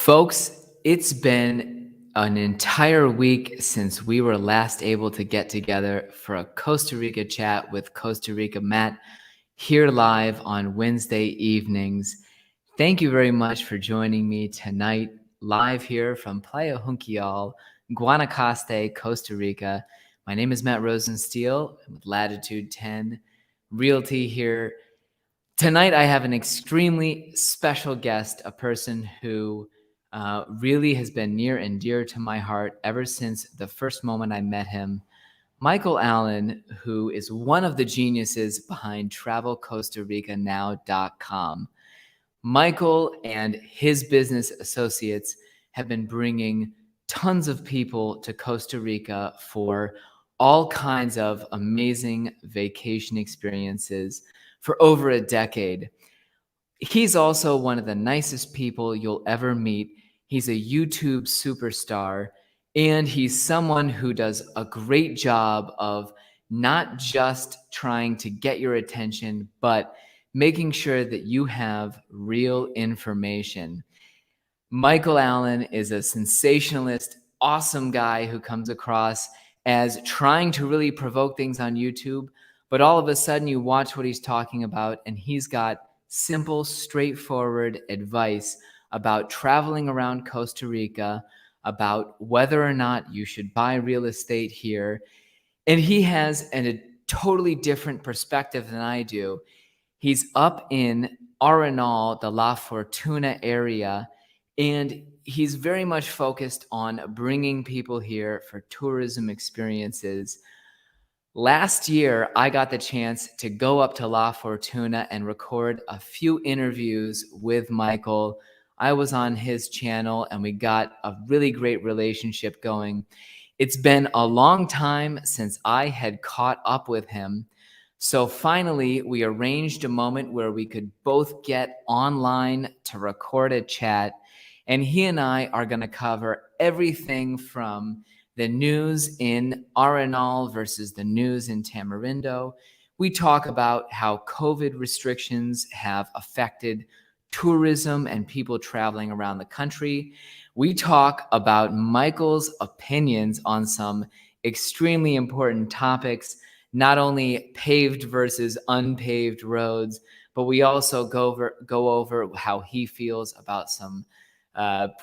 Folks, it's been an entire week since we were last able to get together for a Costa Rica chat with Costa Rica Matt here live on Wednesday evenings. Thank you very much for joining me tonight live here from Playa Junquial, Guanacaste, Costa Rica. My name is Matt Rosensteel. I'm with Latitude 10 Realty here. Tonight, I have an extremely special guest, a person who really has been near and dear to my heart ever since the first moment I met him. Michal Allen, who is one of the geniuses behind TravelCostaRicaNow.com. Michal and his business associates have been bringing tons of people to Costa Rica for all kinds of amazing vacation experiences for over a decade. He's also one of the nicest people you'll ever meet. He's a YouTube superstar, and he's someone who does a great job of not just trying to get your attention, but making sure that you have real information. Michal Allen is a sensationalist, awesome guy who comes across as trying to really provoke things on YouTube, but all of a sudden you watch what he's talking about and he's got simple, straightforward advice about traveling around Costa Rica, about whether or not you should buy real estate here. And he has a totally different perspective than I do. He's up in Arenal, the La Fortuna area, and he's very much focused on bringing people here for tourism experiences. Last year, I got the chance to go up to La Fortuna and record a few interviews with Michal. I was on his channel and we got a really great relationship going. It's been a long time since I had caught up with him. So finally, we arranged a moment where we could both get online to record a chat. And he and I are going to cover everything from the news in Arenal versus the news in Tamarindo. We talk about how COVID restrictions have affected tourism and people traveling around the country. We talk about Michal's opinions on some extremely important topics, not only paved versus unpaved roads, but we also go over how he feels about some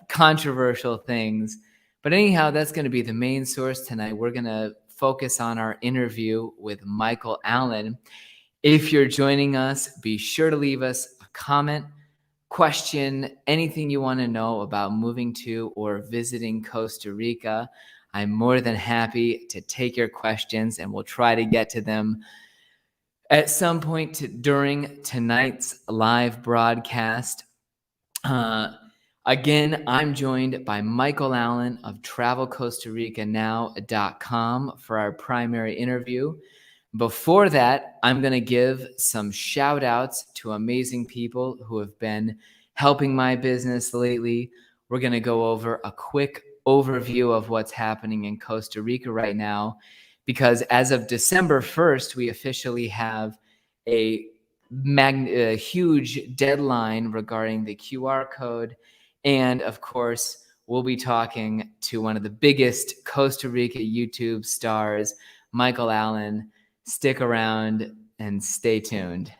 controversial things. But anyhow, that's going to be the main source tonight. We're going to focus on our interview with Michal Allen. If you're joining us, be sure to leave us a comment, question, anything you want to know about moving to or visiting Costa Rica. I'm more than happy to take your questions, and we'll try to get to them at some point during tonight's live broadcast. Again, I'm joined by Michal Allen of TravelCostaRicaNow.com for our primary interview. Before that, I'm going to give some shout outs to amazing people who have been helping my business lately. We're going to go over a quick overview of what's happening in Costa Rica right now, because as of December 1st, we officially have a huge deadline regarding the QR code. And of course, we'll be talking to one of the biggest Costa Rica YouTube stars, Michal Allen. Stick around and stay tuned.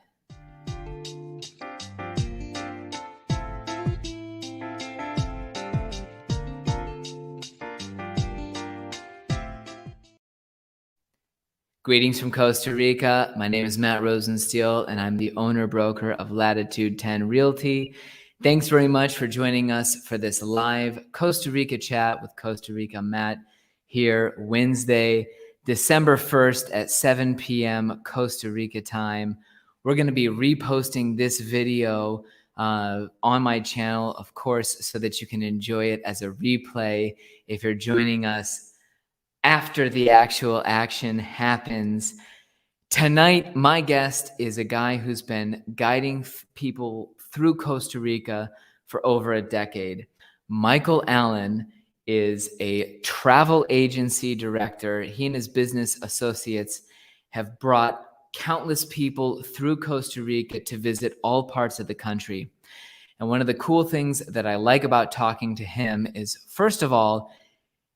Greetings from Costa Rica. My name is Matt Rosensteel, and I'm the owner-broker of Latitude 10 Realty. Thanks very much for joining us for this live Costa Rica chat with Costa Rica Matt here Wednesday, December 1st at 7 p.m. Costa Rica time. We're going to be reposting this video on my channel, of course, so that you can enjoy it as a replay if you're joining us after the actual action happens. Tonight, my guest is a guy who's been guiding people through Costa Rica for over a decade. Michal Allen is a travel agency director. He and his business associates have brought countless people through Costa Rica to visit all parts of the country. And one of the cool things that I like about talking to him is, first of all,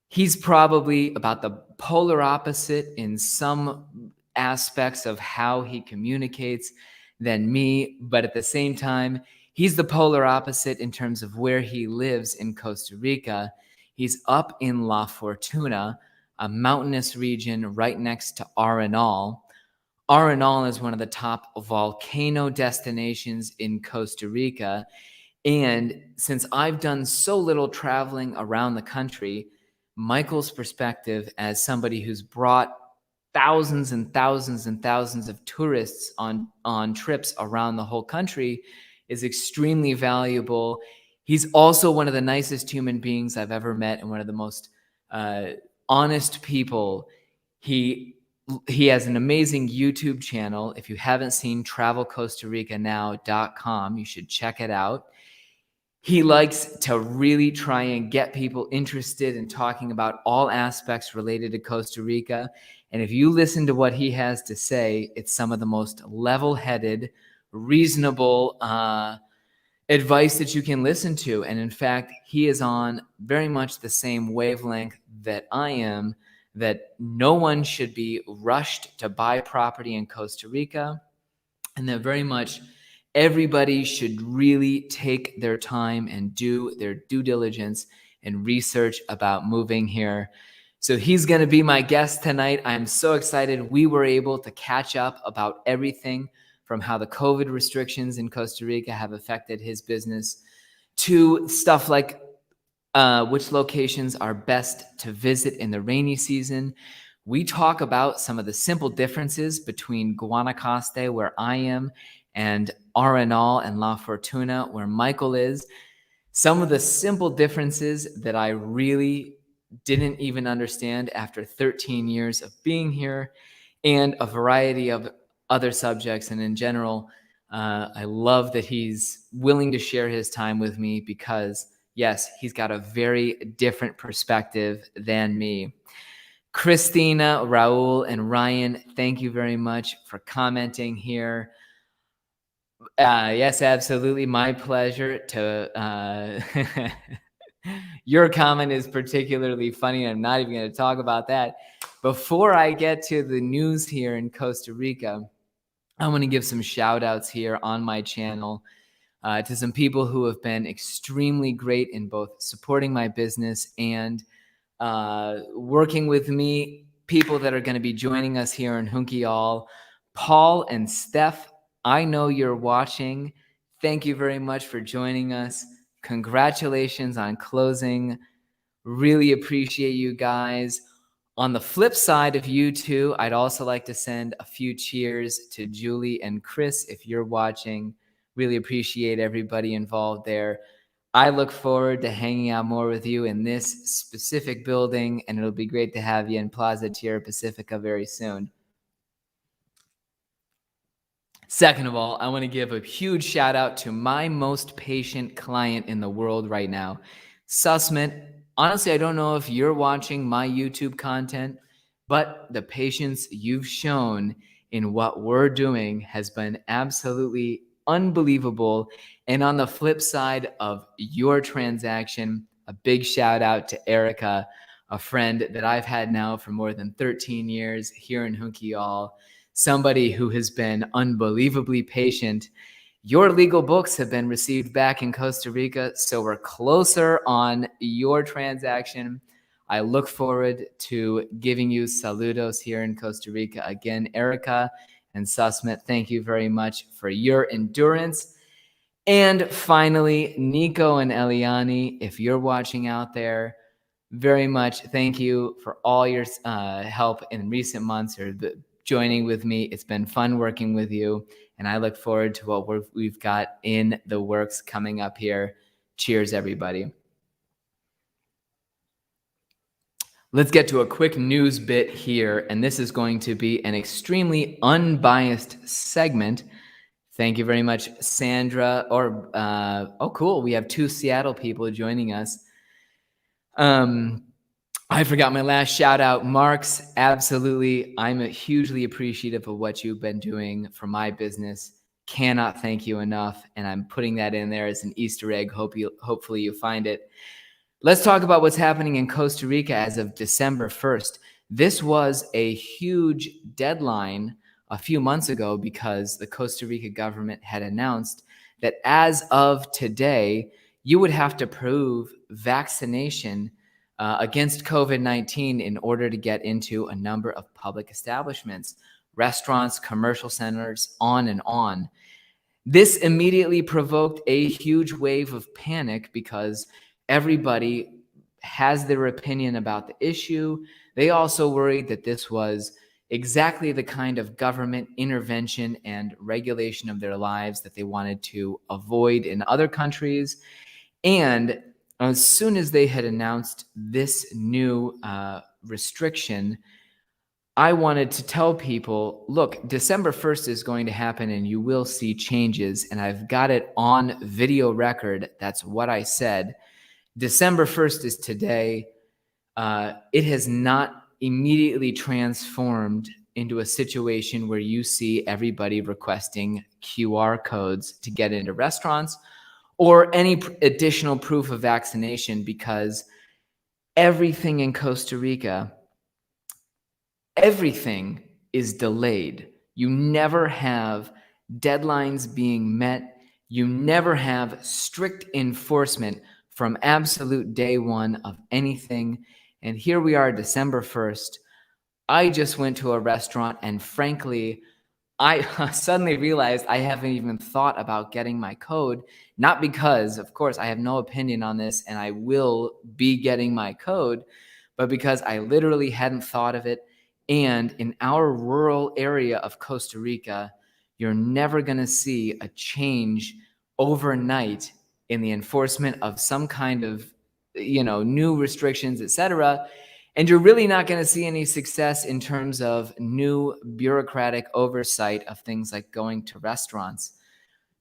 he's probably about the polar opposite in some aspects of how he communicates than me. But at the same time, he's the polar opposite in terms of where he lives in Costa Rica. He's up in La Fortuna, a mountainous region right next to Arenal. Arenal is one of the top volcano destinations in Costa Rica. And since I've done so little traveling around the country, Michael's perspective as somebody who's brought thousands and thousands and thousands of tourists on trips around the whole country is extremely valuable. He's also one of the nicest human beings I've ever met and one of the most honest people. He has an amazing YouTube channel. If you haven't seen travelcostaricanow.com, you should check it out. He likes to really try and get people interested in talking about all aspects related to Costa Rica. And if you listen to what he has to say, it's some of the most level-headed, reasonable advice that you can listen to. And in fact, he is on very much the same wavelength that I am, that no one should be rushed to buy property in Costa Rica, and that very much everybody should really take their time and do their due diligence and research about moving here. So he's going to be my guest tonight. I'm so excited. We were able to catch up about everything from how the COVID restrictions in Costa Rica have affected his business to stuff like which locations are best to visit in the rainy season. We talk about some of the simple differences between Guanacaste, where I am, and Arenal and La Fortuna, where Michael is. Some of the simple differences that I really didn't even understand after 13 years of being here, and a variety of other subjects. And in general, I love that he's willing to share his time with me because, yes, he's got a very different perspective than me. Christina, Raul, and Ryan, thank you very much for commenting here. Yes, absolutely. My pleasure to your comment is particularly funny. I'm not even going to talk about that. Before I get to the news here in Costa Rica, I want to give some shout outs here on my channel to some people who have been extremely great in both supporting my business and working with me, people that are going to be joining us here in Junquial. Paul and Steph, I know you're watching. Thank you very much for joining us. Congratulations on closing. Really appreciate you guys. On the flip side of you two, I'd also like to send a few cheers to Julie and Chris if you're watching. Really appreciate everybody involved there. I look forward to hanging out more with you in this specific building, and it'll be great to have you in Plaza Tierra Pacifica very soon. Second of all, I want to give a huge shout out to my most patient client in the world right now, Sussman. Honestly, I don't know if you're watching my YouTube content, but the patience you've shown in what we're doing has been absolutely unbelievable. And on the flip side of your transaction, a big shout out to Erica, a friend that I've had now for more than 13 years here in Junquial, somebody who has been unbelievably patient. Your legal books have been received back in Costa Rica, so we're closer on your transaction. I look forward to giving you saludos here in Costa Rica. Again, Erica and Sussman, thank you very much for your endurance. And finally, Nico and Eliani, if you're watching out there, very much thank you for all your help in recent months or joining with me. It's been fun working with you, and I look forward to what we've got in the works coming up here. Cheers, everybody. Let's get to a quick news bit here, and this is going to be an extremely unbiased segment. Thank you very much, Sandra. Oh, cool. We have 2 Seattle people joining us. I forgot my last shout out. Marks, absolutely. I'm hugely appreciative of what you've been doing for my business. cannot thank you enough. And I'm putting that in there as an Easter egg. Hopefully you find it. Let's talk about what's happening in Costa Rica as of December 1st. This was a huge deadline a few months ago because the Costa Rica government had announced that as of today, you would have to prove vaccination against COVID-19 in order to get into a number of public establishments, restaurants, commercial centers, on and on. This immediately provoked a huge wave of panic because everybody has their opinion about the issue. They also worried that this was exactly the kind of government intervention and regulation of their lives that they wanted to avoid in other countries. And as soon as they had announced this new restriction, I wanted to tell people, look, December 1st is going to happen and you will see changes. And I've got it on video record. That's what I said. December 1st is today. It has not immediately transformed into a situation where you see everybody requesting QR codes to get into restaurants or any additional proof of vaccination, because everything in Costa Rica, everything is delayed. You never have deadlines being met. You never have strict enforcement from absolute day one of anything. And here we are, December 1st. I just went to a restaurant and frankly, I suddenly realized I haven't even thought about getting my code, not because, of course, I have no opinion on this and I will be getting my code, but because I literally hadn't thought of it. And in our rural area of Costa Rica, you're never going to see a change overnight in the enforcement of some kind of, new restrictions, etc. And you're really not going to see any success in terms of new bureaucratic oversight of things like going to restaurants.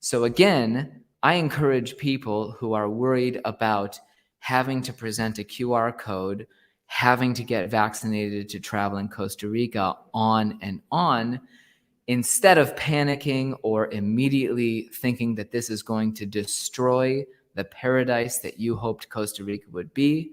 So again, I encourage people who are worried about having to present a QR code, having to get vaccinated to travel in Costa Rica, on and on, instead of panicking or immediately thinking that this is going to destroy the paradise that you hoped Costa Rica would be.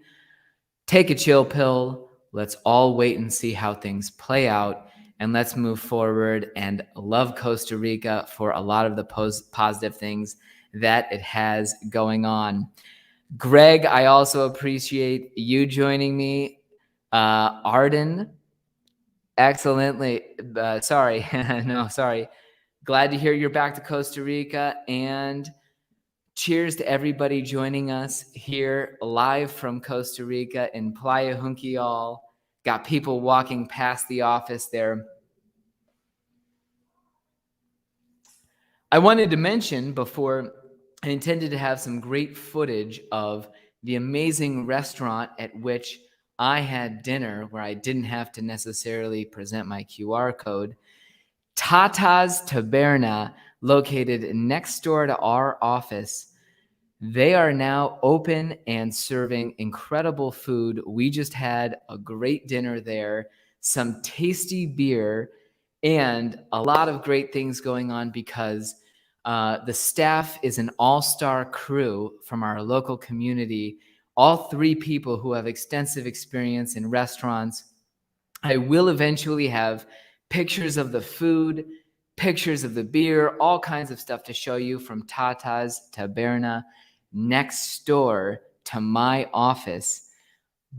Take a chill pill. Let's all wait and see how things play out. And let's move forward and love Costa Rica for a lot of the positive things that it has going on. Greg, I also appreciate you joining me. Arden, excellently. Sorry. No, sorry. Glad to hear you're back to Costa Rica. And cheers to everybody joining us here live from Costa Rica in Playa Junquial. Got people walking past the office there. I wanted to mention before, I intended to have some great footage of the amazing restaurant at which I had dinner, where I didn't have to necessarily present my QR code. Tata's Taberna, located next door to our office. They are now open and serving incredible food. We just had a great dinner there, some tasty beer, and a lot of great things going on because the staff is an all-star crew from our local community, all three people who have extensive experience in restaurants. I will eventually have pictures of the food, pictures of the beer, all kinds of stuff to show you from Tata's Taberna next door to my office.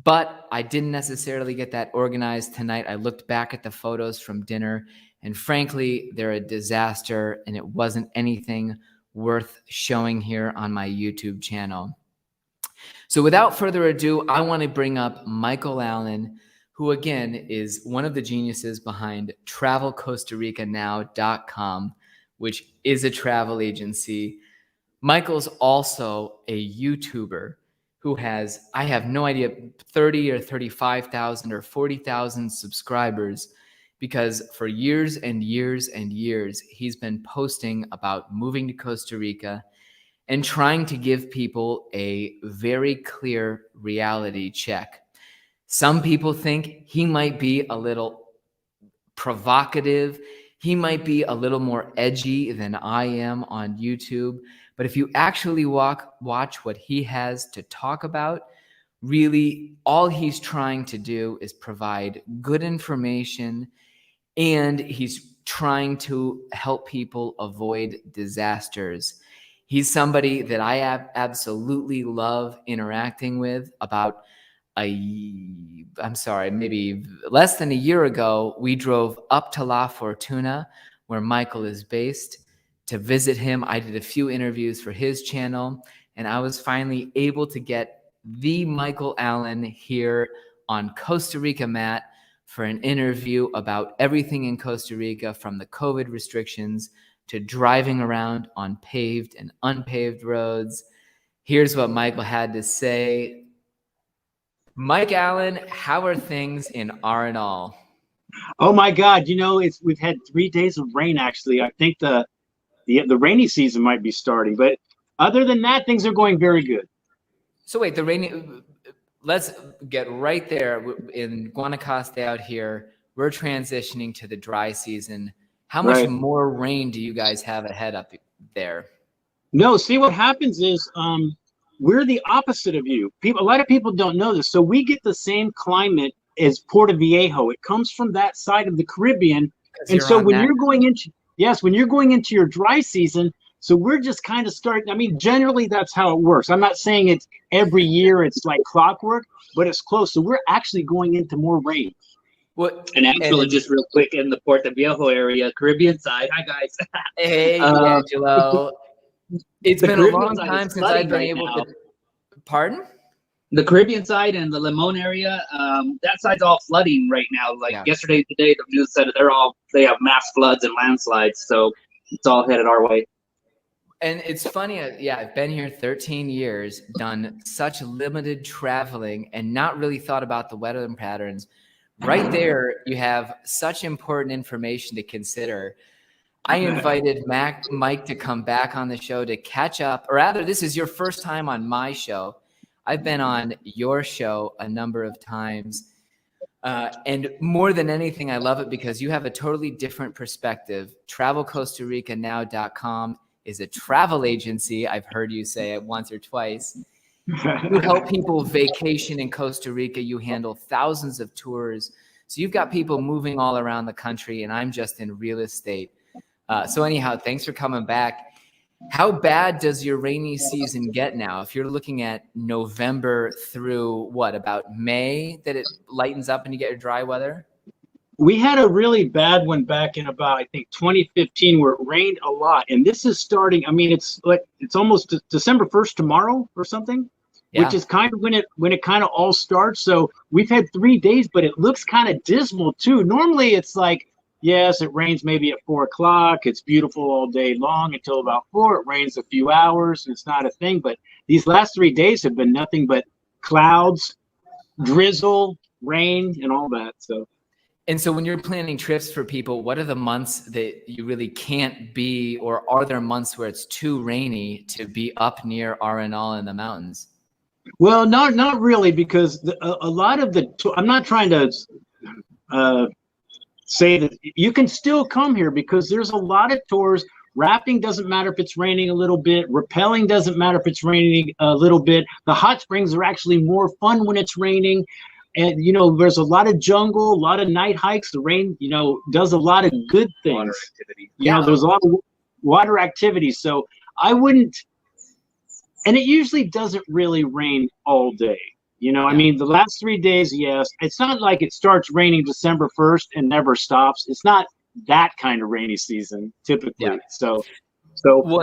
But I didn't necessarily get that organized tonight. I looked back at the photos from dinner, and frankly, they're a disaster, and it wasn't anything worth showing here on my YouTube channel. So without further ado, I want to bring up Michal Allen, who again is one of the geniuses behind TravelCostaRicaNow.com, which is a travel agency. Michal's also a YouTuber who has, I have no idea, 30 or 35,000 or 40,000 subscribers, because for years and years and years, he's been posting about moving to Costa Rica and trying to give people a very clear reality check. Some people think he might be a little provocative. He might be a little more edgy than I am on YouTube, but if you actually watch what he has to talk about, really all he's trying to do is provide good information, and he's trying to help people avoid disasters. He's somebody that I absolutely love interacting with. Maybe less than a year ago, we drove up to La Fortuna, where Michal is based, to visit him. I did a few interviews for his channel, and I was finally able to get the Michal Allen here on Costa Rica Matt for an interview about everything in Costa Rica, from the COVID restrictions to driving around on paved and unpaved roads. Here's what Michal had to say. Mike Allen, how are things in R&All? Oh my God! We've had 3 days of rain. Actually, I think the rainy season might be starting, but other than that, things are going very good. So wait, let's get right there. In Guanacaste out here, we're transitioning to the dry season. How much more rain do you guys have ahead up there? No, see, what happens is we're the opposite of you. A lot of people don't know this. So we get the same climate as Puerto Viejo. It comes from that side of the Caribbean. And so when you're going into your dry season, so we're just kind of starting. I mean, generally that's how it works. I'm not saying it's every year it's like clockwork, but it's close. So we're actually going into more rain. And actually, just real quick, in the Puerto Viejo area, Caribbean side. Hi, guys. Hey, Angelo. It's been a long time since I've been able to. Pardon? The Caribbean side and the Limon area, that side's all flooding right now. Yesterday, today, the news said they have mass floods and landslides. So it's all headed our way. And it's funny, I've been here 13 years, done such limited traveling, and not really thought about the weather patterns. Right there, you have such important information to consider. I invited Mike to come back on the show to catch up, or rather, this is your first time on my show. I've been on your show a number of times. And more than anything, I love it because you have a totally different perspective. TravelCostaRicaNow.com is a travel agency. I've heard you say it once or twice. You help people vacation in Costa Rica. You handle thousands of tours. So you've got people moving all around the country, and I'm just in real estate. So anyhow, thanks for coming back. How bad does your rainy season get now? If you're looking at November through about May that it lightens up and you get your dry weather? We had a really bad one back in about, I think, 2015, where it rained a lot. And this is starting. I mean, it's almost December 1st tomorrow or something, which is kind of when it kind of all starts. So we've had 3 days, but it looks kind of dismal too. Normally it's like, yes, it rains maybe at 4 o'clock. It's beautiful all day long until about 4. It rains a few hours. It's not a thing. But these last 3 days have been nothing but clouds, drizzle, rain, and all that. And so when you're planning trips for people, what are the months that you really can't be, or are there months where it's too rainy to be up near R&L in the mountains? Well, not really, because a lot of I'm not trying to say that you can still come here, because there's a lot of tours. Rafting doesn't matter if it's raining a little bit. Rappelling doesn't matter if it's raining a little bit. The hot springs are actually more fun when it's raining. And, there's a lot of jungle, a lot of night hikes. The rain, does a lot of good things. Water activity. There's a lot of water activities. So I wouldn't, and it usually doesn't really rain all day. I mean, the last 3 days, yes. It's not like it starts raining December 1st and never stops. It's not that kind of rainy season typically. Yeah. So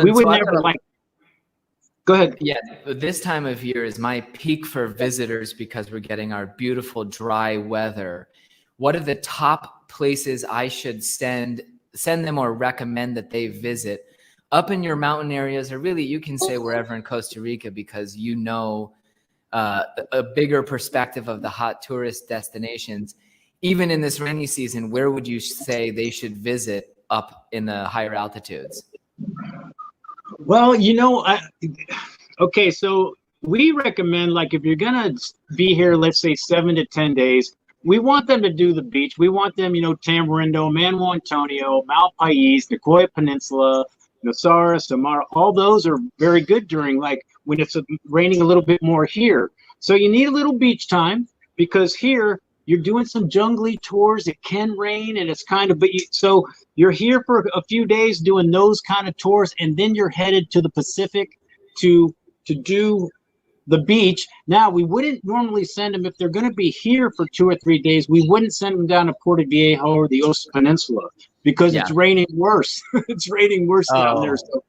we would never like. Go ahead. Yeah, this time of year is my peak for visitors because we're getting our beautiful dry weather. What are the top places I should send them or recommend that they visit up in your mountain areas, or really you can say wherever in Costa Rica, because a bigger perspective of the hot tourist destinations. Even in this rainy season, where would you say they should visit up in the higher altitudes? Well, so we recommend, like, if you're going to be here, let's say 7 to 10 days, we want them to do the beach. We want them, Tamarindo, Manuel Antonio, Malpais, Nicoya Peninsula, Nosara, Samara. All those are very good during when it's raining a little bit more here. So you need a little beach time because here you're doing some jungly tours. It can rain and it's so you're here for a few days doing those kind of tours, and then you're headed to the Pacific to do the beach. Now, we wouldn't normally send them if they're going to be here for 2 or 3 days. We wouldn't send them down to Puerto Viejo or the Osa Peninsula because it's raining worse. It's raining worse down there. So,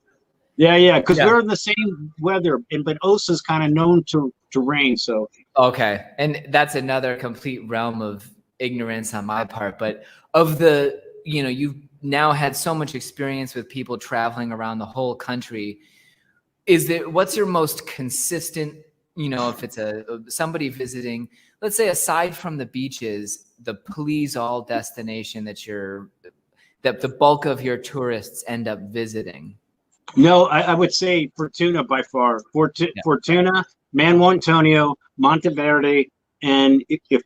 because we're in the same weather, but Osa's kind of known to rain. So okay, and that's another complete realm of ignorance on my part. But of the, you've now had so much experience with people traveling around the whole country. What's your most consistent, if it's somebody visiting, let's say aside from the beaches, the please all destination that the bulk of your tourists end up visiting? No, I would say Fortuna by far. Fortuna, Manuel Antonio, Monteverde, and if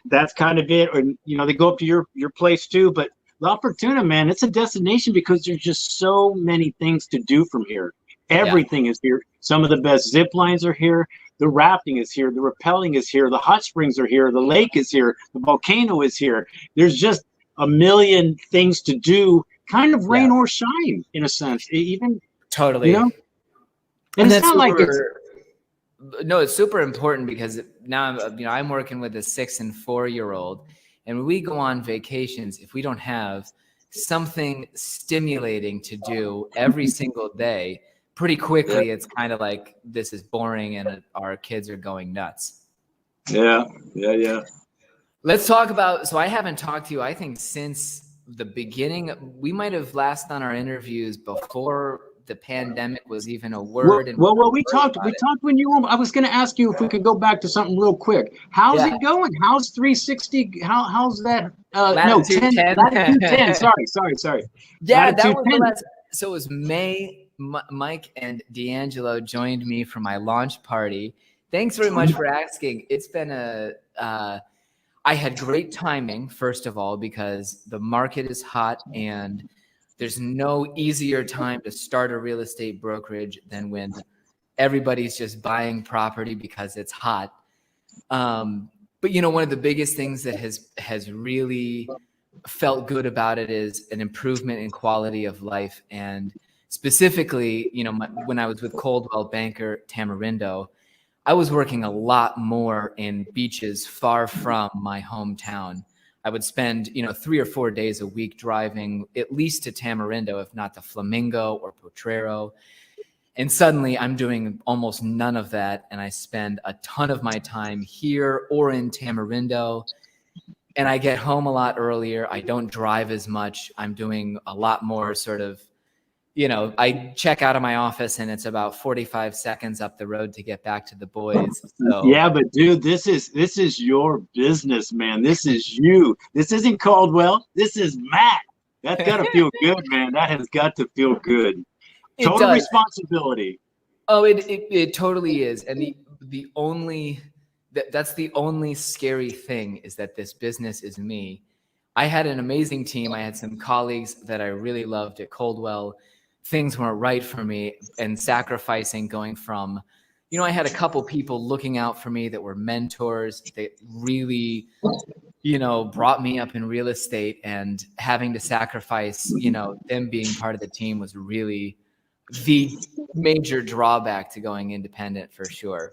that's kind of it. Or they go up to your place too. But La Fortuna, man, it's a destination because there's just so many things to do from here. Everything is here. Some of the best zip lines are here. The rafting is here. The rappelling is here. The hot springs are here. The lake is here. The volcano is here. There's just a million things to do, kind of rain or shine in a sense. Even totally. And it's not like it's. No, it's super important because now I'm working with a 6 and 4-year-old, and when we go on vacations, if we don't have something stimulating to do every single day, pretty quickly it's kind of like this is boring and our kids are going nuts. Yeah. Let's talk about, so I haven't talked to you, I think, since the beginning. We might have last done our interviews before the pandemic was even a word. We talked when you were, I was going to ask you if we could go back to something real quick. How's it going? How's 360? How's that? Latitude 10. Latitude 10. Sorry. Yeah, Latitude that was 10. the last. So it was May. Mike and D'Angelo joined me for my launch party. Thanks very much for asking. It's been I had great timing, first of all, because the market is hot and there's no easier time to start a real estate brokerage than when everybody's just buying property because it's hot. But one of the biggest things that has really felt good about it is an improvement in quality of life. And specifically, when I was with Coldwell Banker Tamarindo, I was working a lot more in beaches far from my hometown. I would spend, 3 or 4 days a week driving at least to Tamarindo, if not to Flamingo or Potrero. And suddenly I'm doing almost none of that. And I spend a ton of my time here or in Tamarindo. And I get home a lot earlier. I don't drive as much. I'm doing a lot more sort of, I check out of my office and it's about 45 seconds up the road to get back to the boys. So. Yeah, but dude, this is your business, man. This is you. This isn't Caldwell. This is Matt. That's got to feel good, man. That has got to feel good. Total responsibility. Oh, it totally is. And that's the only scary thing is that this business is me. I had an amazing team. I had some colleagues that I really loved at Coldwell. Things weren't right for me and sacrificing going from, I had a couple people looking out for me that were mentors that really, brought me up in real estate, and having to sacrifice, them being part of the team was really the major drawback to going independent for sure.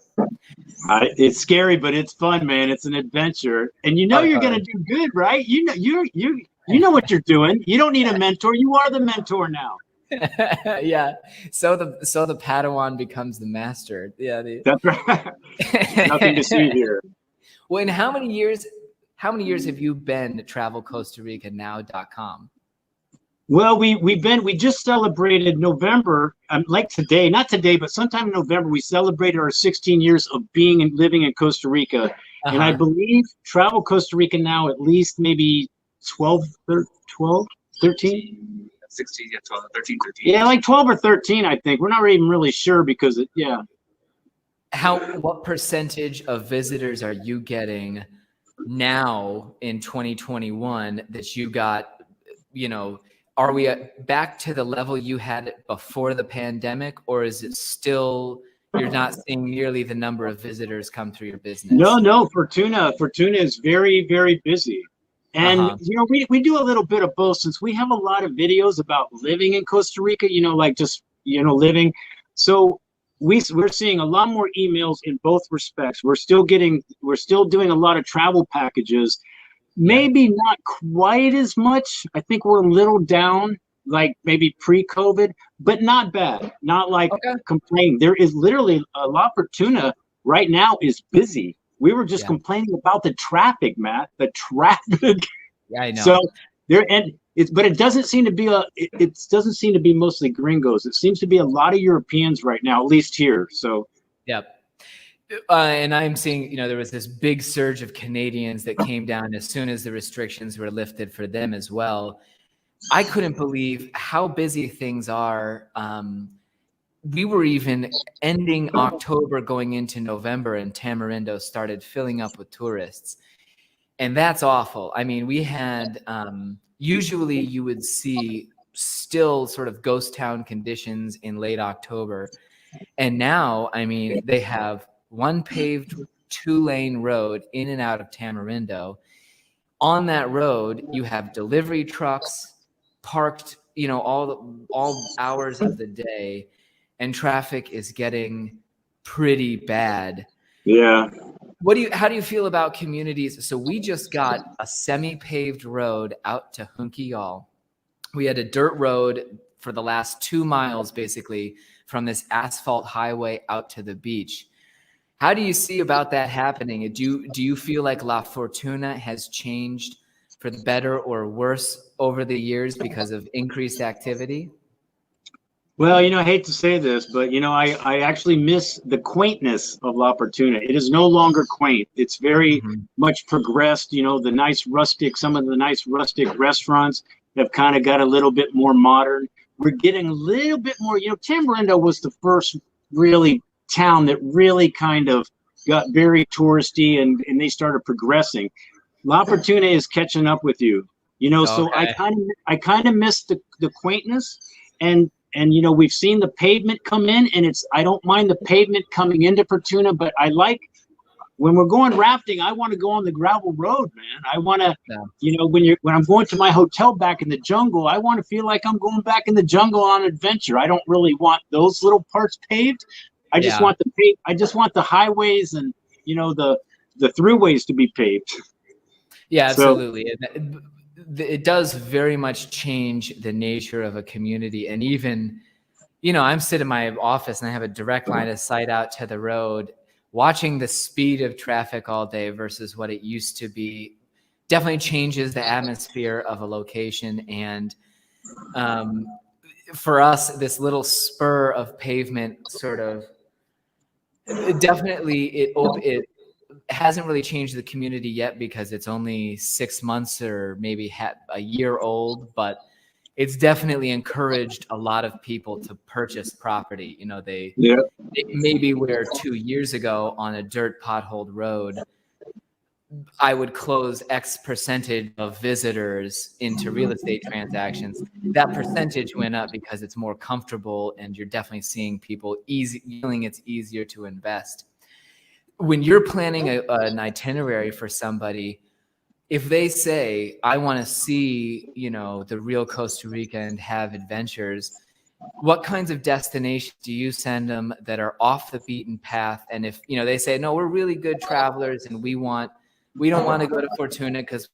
It's scary, but it's fun, man. It's an adventure. And you're going to do good, right? You know what you're doing. You don't need a mentor. You are the mentor now. Yeah. So the Padawan becomes the master. Yeah. That's right. Nothing to see here. Well, and how many years have you been at TravelCostaRicaNow.com? Well, we just celebrated November, like today, not today, but sometime in November, we celebrated our 16 years of being and living in Costa Rica. Uh-huh. And I believe Travel Costa Rica now at least maybe 12, 13? 16, 12, 13, 13. Yeah, like 12 or 13, I think. We're not even really sure because What percentage of visitors are you getting now in 2021 that you got, are we back to the level you had it before the pandemic, or is it still, you're not seeing nearly the number of visitors come through your business? No, Fortuna is very, very busy. And, we do a little bit of both, since we have a lot of videos about living in Costa Rica, like just, living. So we're seeing a lot more emails in both respects. We're still doing a lot of travel packages. Maybe not quite as much. I think we're a little down, like maybe pre-COVID, but not bad. Not like complaining. There is literally La Fortuna right now is busy. We were just complaining about the traffic, Matt. The traffic. Yeah, I know. So but it doesn't seem to be it doesn't seem to be mostly gringos. It seems to be a lot of Europeans right now, at least here. So and I'm seeing, there was this big surge of Canadians that came down as soon as the restrictions were lifted for them as well. I couldn't believe how busy things are. We were even ending October going into November, and Tamarindo started filling up with tourists. And that's awful. I mean, we had, usually you would see still sort of ghost town conditions in late October. And now, I mean, they have one paved 2-lane road in and out of Tamarindo. On that road, you have delivery trucks parked, all hours of the day, and traffic is getting pretty bad. Yeah. How do you feel about communities? So we just got a semi-paved road out to Junquillal. We had a dirt road for the last 2 miles, basically, from this asphalt highway out to the beach. How do you see about that happening? Do you feel like La Fortuna has changed for the better or worse over the years because of increased activity? Well, I hate to say this, but, I actually miss the quaintness of La Fortuna. It is no longer quaint. It's very much progressed. Some of the nice rustic restaurants have kind of got a little bit more modern. We're getting a little bit more, Tamarindo was the first really town that really kind of got very touristy, and they started progressing. La Fortuna is catching up with you, so I kind of miss the quaintness, and we've seen the pavement come in, and I don't mind the pavement coming into Fortuna, but I like when we're going rafting, I want to go on the gravel road, man. I want to, when I'm going to my hotel back in the jungle, I want to feel like I'm going back in the jungle on adventure. I don't really want those little parts paved. I just want the highways and, the throughways to be paved. Yeah, absolutely. So, it does very much change the nature of a community. And even, I'm sitting in my office and I have a direct line of sight out to the road. Watching the speed of traffic all day versus what it used to be definitely changes the atmosphere of a location. And for us, this little spur of pavement sort of it hasn't really changed the community yet because it's only 6 months or maybe a year old, but it's definitely encouraged a lot of people to purchase property. They maybe where 2 years ago on a dirt potholed road, I would close X percentage of visitors into real estate transactions. That percentage went up because it's more comfortable, and you're definitely seeing people feeling it's easier to invest. When you're planning an itinerary for somebody, if they say, I want to see, the real Costa Rica and have adventures, what kinds of destinations do you send them that are off the beaten path? And if, they say, no, we're really good travelers and we don't want to go to Fortuna because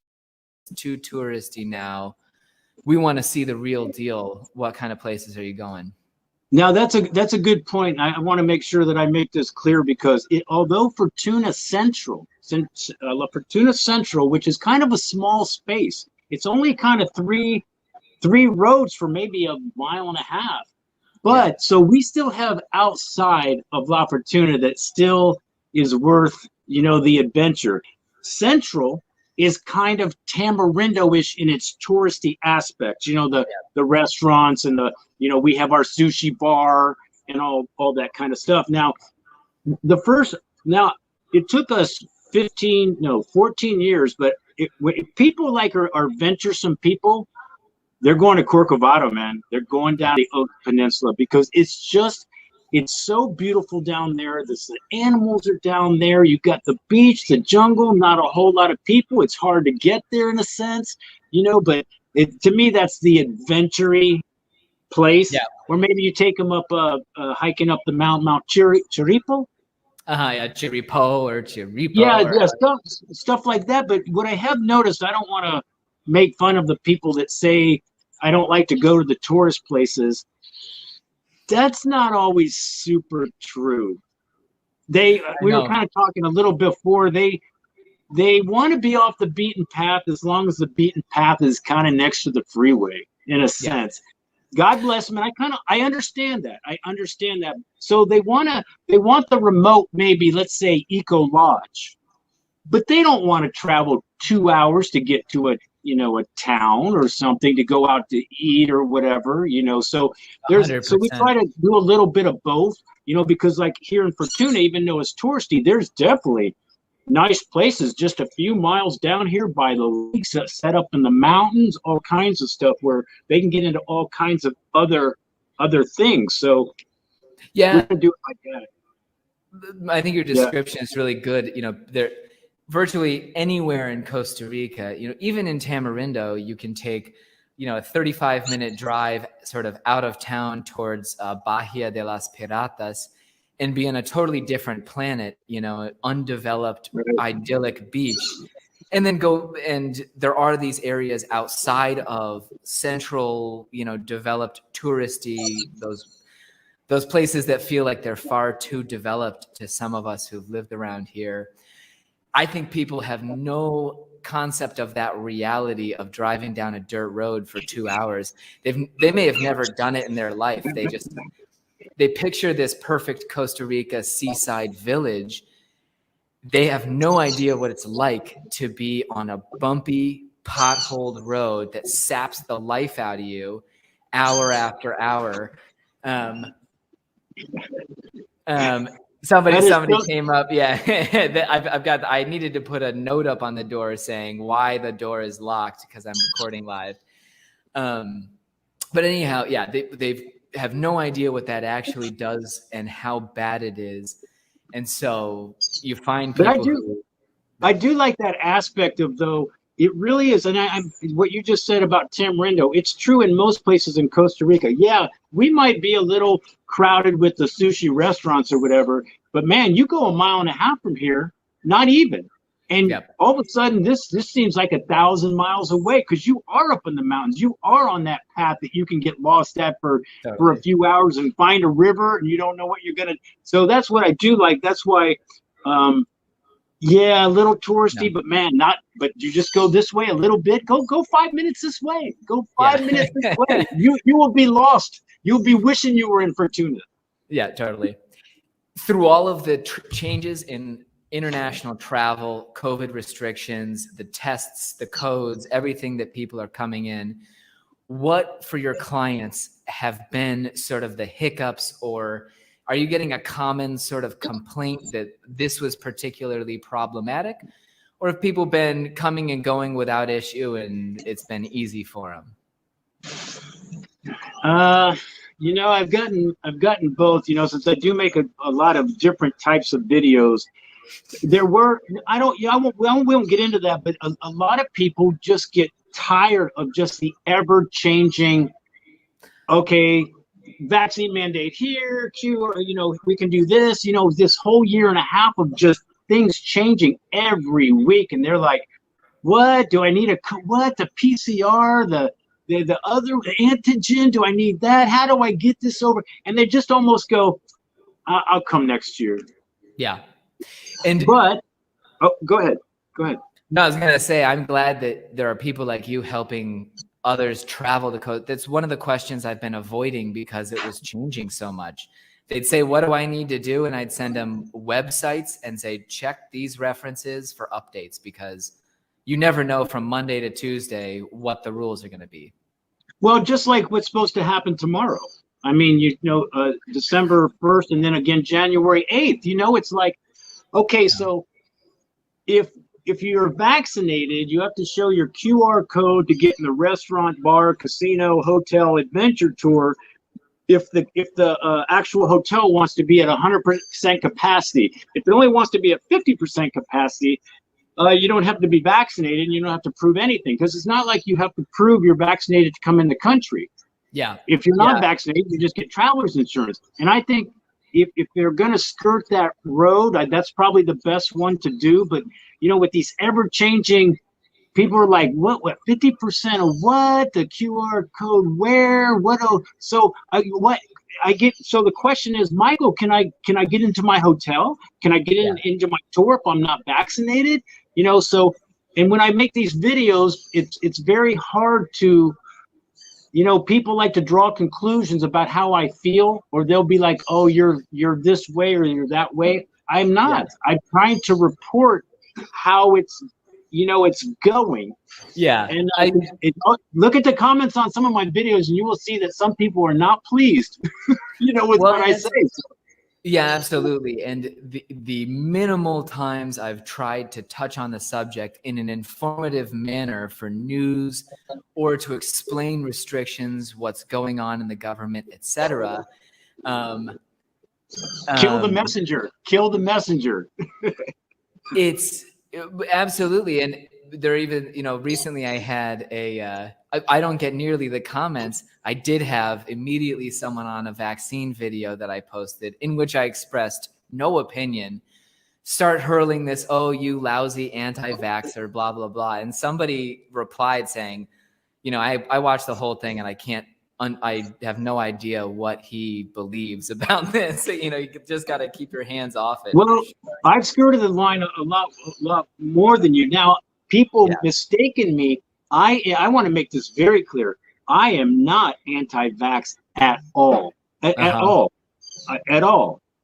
it's too touristy now. We want to see the real deal. What kind of places are you going? Now that's a good point. I want to make sure that I make this clear, because although Fortuna Central, La Fortuna Central, which is kind of a small space, it's only kind of three roads for maybe a mile and a half. But so we still have outside of La Fortuna that still is worth, the adventure. Central is kind of Tamarindo-ish in its touristy aspects, the restaurants and we have our sushi bar and all that kind of stuff. Now, it took us 14 years. But if people like are venturesome people, they're going to Corcovado, man. They're going down the Oak Peninsula because it's so beautiful down there. The animals are down there. You've got the beach, the jungle, not a whole lot of people. It's hard to get there in a sense, but to me, that's the adventure-y place. Yeah. Or maybe you take them up hiking up the Mount Chiripo. Yeah, Chiripo or Chiripo. Yeah, stuff like that. But what I have noticed, I don't want to make fun of the people that say I don't like to go to the tourist places. That's not always super true. We were kind of talking a little before. They want to be off the beaten path as long as the beaten path is kind of next to the freeway, in a sense. God bless them, and I understand that. So they want the remote, maybe let's say Eco Lodge, but they don't want to travel 2 hours to get to a town or something to go out to eat or whatever. So we try to do a little bit of both. Because like here in Fortuna, even though it's touristy, there's definitely nice places just a few miles down here by the lakes that set up in the mountains, all kinds of stuff where they can get into all kinds of other things. So yeah, we're gonna do it like that. I think your description is really good. There virtually anywhere in Costa Rica, even in Tamarindo, you can take a 35-minute drive sort of out of town towards Bahia de las Piratas and be on a totally different planet, undeveloped, idyllic beach. And then there are these areas outside of central, developed touristy, those places that feel like they're far too developed to some of us who've lived around here. I think people have no concept of that reality of driving down a dirt road for 2 hours. They may have never done it in their life. They picture this perfect Costa Rica seaside village. They have no idea what it's like to be on a bumpy, potholed road that saps the life out of you hour after hour. Somebody came up. Yeah, I needed to put a note up on the door saying why the door is locked because I'm recording live. But anyhow, yeah, they have no idea what that actually does and how bad it is. And so you find people. I do like that aspect of, though, it really is. And what you just said about Tamarindo, it's true in most places in Costa Rica. Yeah, we might be a little crowded with the sushi restaurants or whatever, but man, you go a mile and a half from here, not even. And all of a sudden, this seems like 1,000 miles away because you are up in the mountains. You are on that path that you can get lost at for a few hours and find a river, and you don't know what you're going to. So that's what I do like. That's why, a little touristy, but man, but you just go this way a little bit. Go 5 minutes this way. Go 5 minutes this way. You will be lost. You'll be wishing you were in Fortuna. Yeah, totally. Through all of the changes in international travel, COVID restrictions, the tests, the codes, everything that people are coming in, what for your clients have been sort of the hiccups, or are you getting a common sort of complaint that this was particularly problematic, or have people been coming and going without issue and it's been easy for them? I've gotten both, since I do make a lot of different types of videos. We won't get into that, but a lot of people just get tired of just the ever changing, vaccine mandate here, we can do this, this whole year and a half of just things changing every week. And they're like, what do I need? The PCR, the other antigen, do I need that? How do I get this over? And they just almost go, I'll come next year. Yeah. But go ahead. No, I was going to say, I'm glad that there are people like you helping others travel the coast. That's one of the questions I've been avoiding because it was changing so much. They'd say, what do I need to do? And I'd send them websites and say, check these references for updates, because you never know from Monday to Tuesday what the rules are going to be. Well, just like what's supposed to happen tomorrow. I mean, December 1st and then again January 8th. It's like, so if you're vaccinated, you have to show your QR code to get in the restaurant, bar, casino, hotel, adventure tour. If the actual hotel wants to be at 100% capacity, if it only wants to be at 50% capacity, you don't have to be vaccinated, and you don't have to prove anything, because it's not like you have to prove you're vaccinated to come in the country. Yeah. If you're not vaccinated, you just get traveler's insurance. And I think if they're going to skirt that road, that's probably the best one to do. But, you know, with these ever-changing, people are like, what 50% of what? The QR code where? What? So the question is, Michael, can I get into my hotel? Can I get into my tour if I'm not vaccinated? You know, so, and when I make these videos, it's very hard to, you know, people like to draw conclusions about how I feel, or they'll be like, oh, you're this way or you're that way. I'm not. I'm trying to report how it's, you know, it's going. Yeah. And look at the comments on some of my videos, and you will see that some people are not pleased, you know, with what I say. Yeah, absolutely. And the minimal times I've tried to touch on the subject in an informative manner for news or to explain restrictions, what's going on in the government, etc. Kill the messenger. Kill the messenger. It's absolutely. And there even, you know, recently I had I don't get nearly the comments. I did have immediately someone on a vaccine video that I posted in which I expressed no opinion, start hurling this, oh, you lousy anti-vaxxer, blah, blah, blah. And somebody replied saying, you know, I watched the whole thing and I have no idea what he believes about this. You know, you just got to keep your hands off it. Well, I've skirted the line a lot more than you. Now, people mistaken me. I want to make this very clear. I am not anti-vax at all, at all.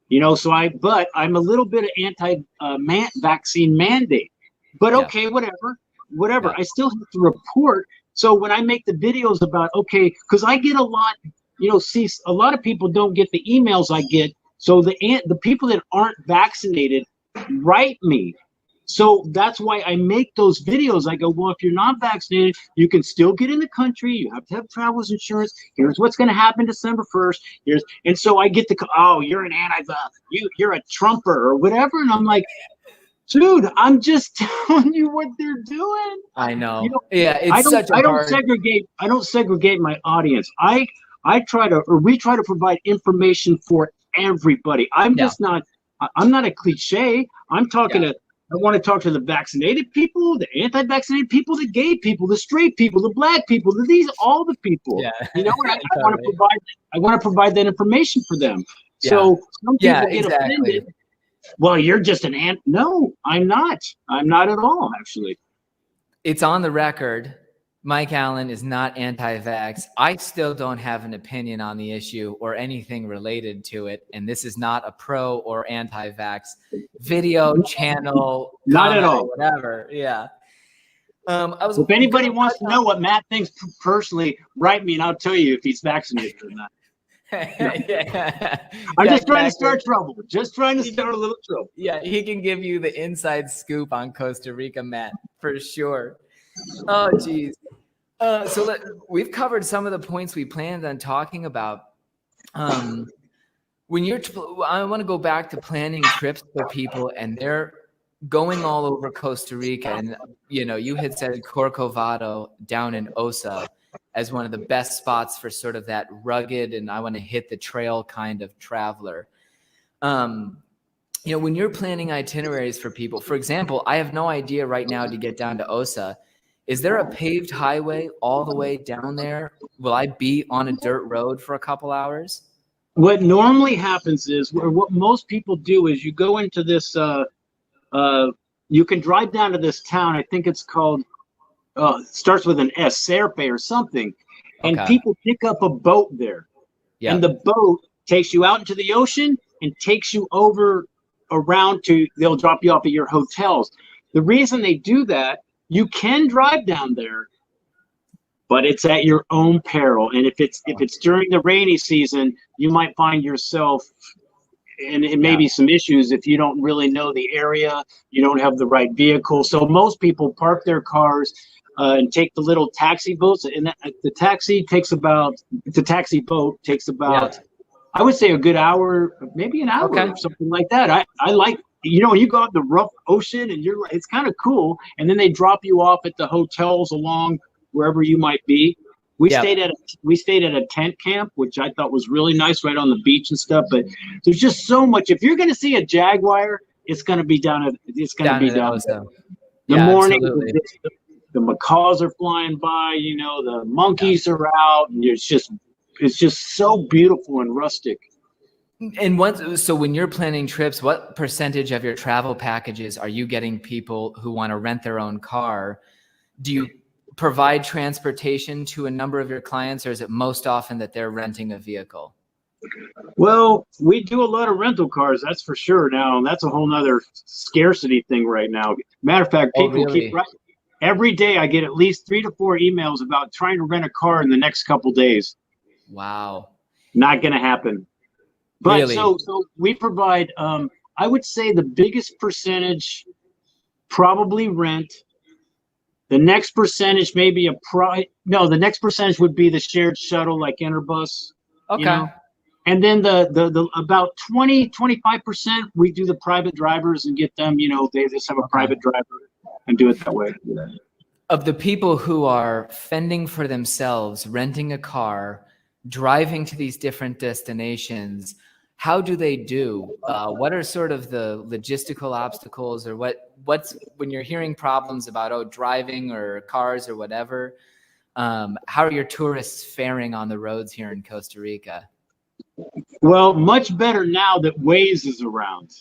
You know, but I'm a little bit of anti-vaccine mandate. But okay, whatever. Yeah. I still have to report. So when I make the videos about, okay, because I get a lot, you know, see, a lot of people don't get the emails I get. So the people that aren't vaccinated write me. So that's why I make those videos. I go, well, if you're not vaccinated, you can still get in the country. You have to have traveler's insurance. Here's what's going to happen December 1st. And so I get oh, you're an you're a Trumper or whatever. And I'm like, dude, I'm just telling you what they're doing. I know. You know, I don't segregate my audience. We try to provide information for everybody. I'm not a cliche. I'm talking I want to talk to the vaccinated people, the anti-vaccinated people, the gay people, the straight people, the black people, all the people. Yeah. You know, and I want to provide that information for them. Yeah. So some people get offended. Well, you're just an ant. No, I'm not. I'm not at all, actually. It's on the record. Mike Allen is not anti-vax. I still don't have an opinion on the issue or anything related to it. And this is not a pro or anti-vax video channel. Not at all. Whatever. Yeah. If anybody wants to know what Matt thinks personally, write me and I'll tell you if he's vaccinated or not. I'm just trying to start trouble. Just trying to start a little trouble. Yeah, he can give you the inside scoop on Costa Rica, Matt, for sure. Oh, geez. So we've covered some of the points we planned on talking about. I want to go back to planning trips for people, and they're going all over Costa Rica. And, you know, you had said Corcovado down in Osa as one of the best spots for sort of that rugged and I want to hit the trail kind of traveler. You know, when you're planning itineraries for people, for example, I have no idea right now to get down to Osa. Is there a paved highway all the way down there? Will I be on a dirt road for a couple hours? What normally happens is, what most people do is you go into this, you can drive down to this town. I think it's called, it starts with an S, Serpe or something. And people pick up a boat there. Yep. And the boat takes you out into the ocean and takes you around they'll drop you off at your hotels. The reason they do that, you can drive down there, but it's at your own peril. And if it's during the rainy season, you might find yourself and it may be some issues if you don't really know the area, you don't have the right vehicle. So most people park their cars and take the little taxi boats, and the taxi boat takes about, I would say, a good hour, maybe an hour or something like that. I like, you know, you go out in the rough ocean and it's kind of cool. And then they drop you off at the hotels along wherever you might be. We stayed at a tent camp, which I thought was really nice, right on the beach and stuff. But there's just so much. If you're going to see a jaguar, it's going to be down there. The morning, the macaws are flying by. You know, the monkeys are out, and it's just so beautiful and rustic. And so when you're planning trips, what percentage of your travel packages are you getting people who want to rent their own car? Do you provide transportation to a number of your clients, or is it most often that they're renting a vehicle? Well, we do a lot of rental cars, that's for sure now. And that's a whole nother scarcity thing right now. Matter of fact, people keep every day I get at least 3 to 4 emails about trying to rent a car in the next couple days. Wow. Not going to happen. But really? So we provide, I would say the biggest percentage probably rent. The next percentage may be the next percentage would be the shared shuttle like Interbus. Okay. You know? And then the about 25% we do the private drivers and get them, you know, they just have a private driver and do it that way. Of the people who are fending for themselves, renting a car, driving to these different destinations, how do they do? What are sort of the logistical obstacles, or what's when you're hearing problems about driving or cars or whatever? How are your tourists faring on the roads here in Costa Rica? Well, much better now that Weds is around.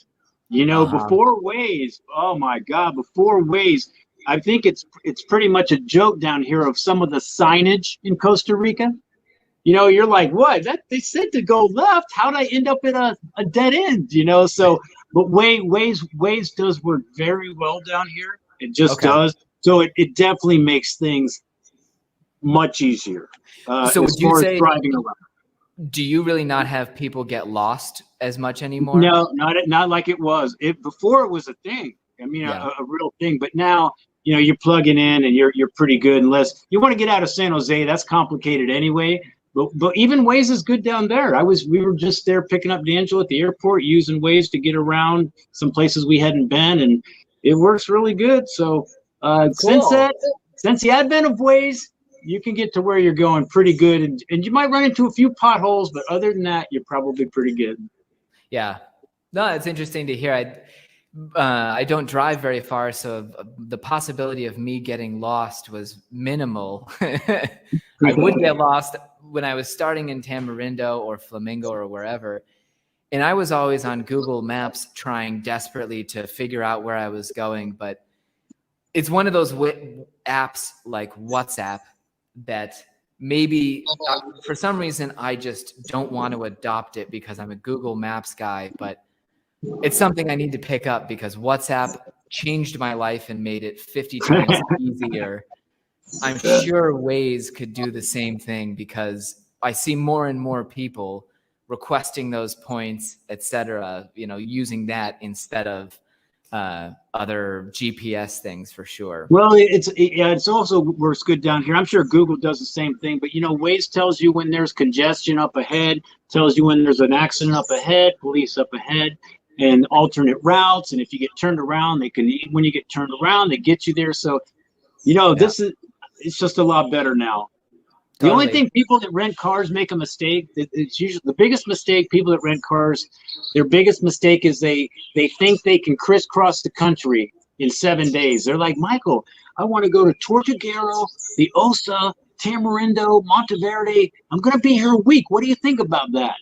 You know, before Weds, oh my God, before Weds, I think it's pretty much a joke down here of some of the signage in Costa Rica. You know, you're like, what? They said to go left. How'd I end up at a dead end? You know, so but Weds does work very well down here. It just does. So it definitely makes things much easier. So as far as driving around. Do you really not have people get lost as much anymore? No, not like it was. Before it was a thing. I mean, a real thing. But now, you know, you're plugging in and you're pretty good. Unless you want to get out of San Jose, that's complicated anyway. But even Weds is good down there. We were just there picking up D'Angelo at the airport, using Weds to get around some places we hadn't been, and it works really good. So since the advent of Weds, you can get to where you're going pretty good, and you might run into a few potholes, but other than that, you're probably pretty good. Yeah, no, it's interesting to hear. I don't drive very far, so the possibility of me getting lost was minimal. I would get lost when I was starting in Tamarindo or Flamingo or wherever, and I was always on Google Maps trying desperately to figure out where I was going. But it's one of those apps like WhatsApp that maybe for some reason I just don't want to adopt it because I'm a Google Maps guy, but it's something I need to pick up because WhatsApp changed my life and made it 50 times easier. I'm sure Weds could do the same thing because I see more and more people requesting those points, etc., you know, using that instead of other GPS things for sure. Well, it's also works good down here. I'm sure Google does the same thing, but you know, Weds tells you when there's congestion up ahead, tells you when there's an accident up ahead, police up ahead, and alternate routes. And if you get turned around, when you get turned around, they get you there. So, you know, it's just a lot better now. The only thing people that rent cars make a mistake. It's usually the biggest mistake. People that rent cars, their biggest mistake is they think they can crisscross the country in 7 days. They're like, Michael, I want to go to Tortuguero, the Osa, Tamarindo, Monteverde. I'm going to be here a week. What do you think about that?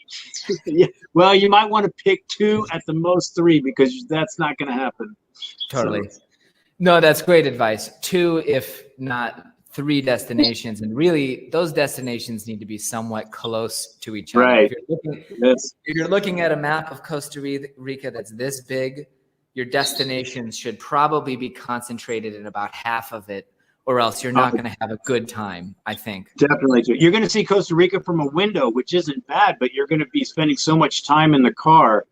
Well, you might want to pick 2 at the most 3 because that's not going to happen. Totally. So. No, that's great advice. 2, if not 3 destinations, and really those destinations need to be somewhat close to each other. Right. If you're looking at a map of Costa Rica that's this big, your destinations should probably be concentrated in about half of it, or else you're not going to have a good time, I think. Definitely. You're going to see Costa Rica from a window, which isn't bad, but you're going to be spending so much time in the car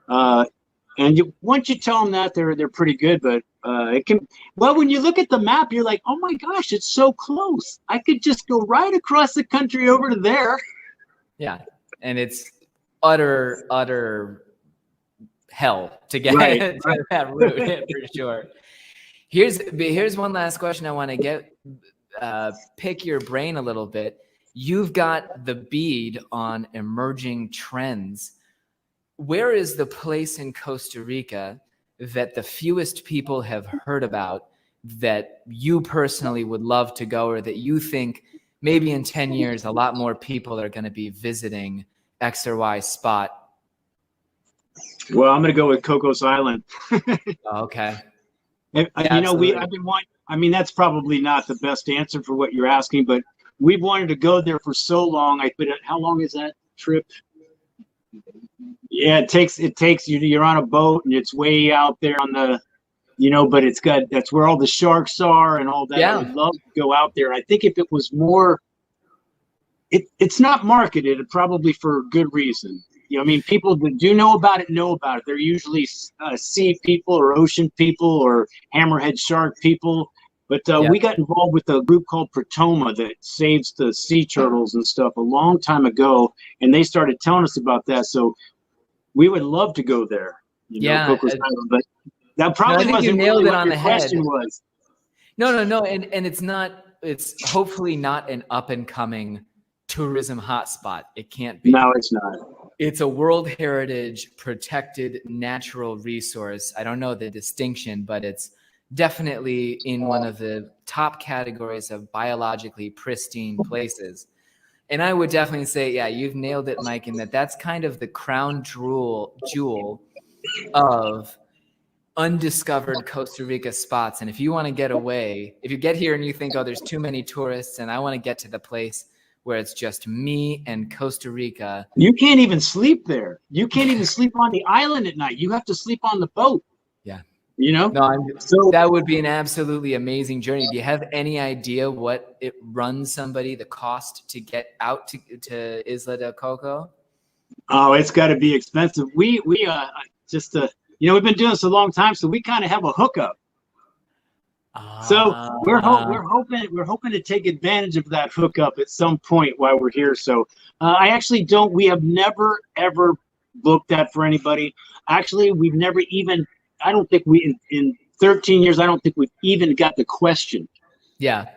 And once you tell them that, they're pretty good. But it can. Well, when you look at the map, you're like, oh my gosh, it's so close. I could just go right across the country over to there. Yeah, and it's utter hell to get to that route for sure. Here's one last question I want to get pick your brain a little bit. You've got the bead on emerging trends. Where is the place in Costa Rica that the fewest people have heard about that you personally would love to go, or that you think maybe in 10 years a lot more people are going to be visiting X or Y spot? Well, I'm going to go with Cocos Island. Okay. I've been wanting. I mean, that's probably not the best answer for what you're asking, but we've wanted to go there for so long. How long is that trip? Yeah, it takes you. You're on a boat and it's way out there on the, but that's where all the sharks are and all that. Yeah. I would love to go out there. I think if it was more, it's not marketed probably for good reason. I mean, people that do know about it. They're usually sea people or ocean people or hammerhead shark people. But we got involved with a group called Fortuna that saves the sea turtles and stuff a long time ago, and they started telling us about that. So we would love to go there. Cocos Island, but that probably wasn't you nailed really it what on your the head. question was. No, and it's not. It's hopefully not an up and coming tourism hotspot. It can't be. No, it's not. It's a World Heritage protected natural resource. I don't know the distinction, but it's definitely in one of the top categories of biologically pristine places. And I would definitely say, yeah, you've nailed it, Mike, in that's kind of the crown jewel of undiscovered Costa Rica spots. And if you want to get away, if you get here and you think, oh, there's too many tourists and I want to get to the place where it's just me and Costa Rica. You can't even sleep there. You can't even sleep on the island at night. You have to sleep on the boat. Yeah. No, so that would be an absolutely amazing journey. Do you have any idea what it runs somebody, the cost to get out to Isla del Coco? Oh, it's got to be expensive. We we've been doing this a long time, so we kind of have a hookup. So we're hoping to take advantage of that hookup at some point while we're here. So I actually don't. We have never ever booked that for anybody. Actually, we've never even. I don't think in 13 years. I don't think we've even got the question. Yeah,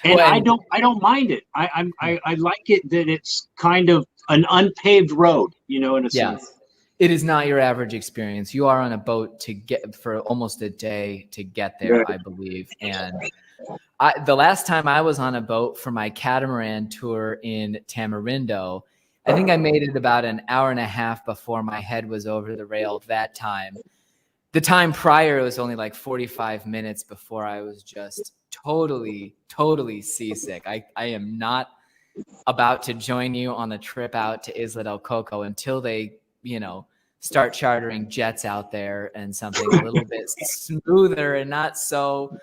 and I don't mind it. I like it that it's kind of an unpaved road. In a sense. It is not your average experience. You are on a boat to get for almost a day to get there, I believe. And the last time I was on a boat for my catamaran tour in Tamarindo, I think I made it about an hour and a half before my head was over the rail that time. The time prior, it was only like 45 minutes before I was just totally seasick. I am not about to join you on the trip out to Isla del Coco until they start chartering jets out there and something a little bit smoother and not so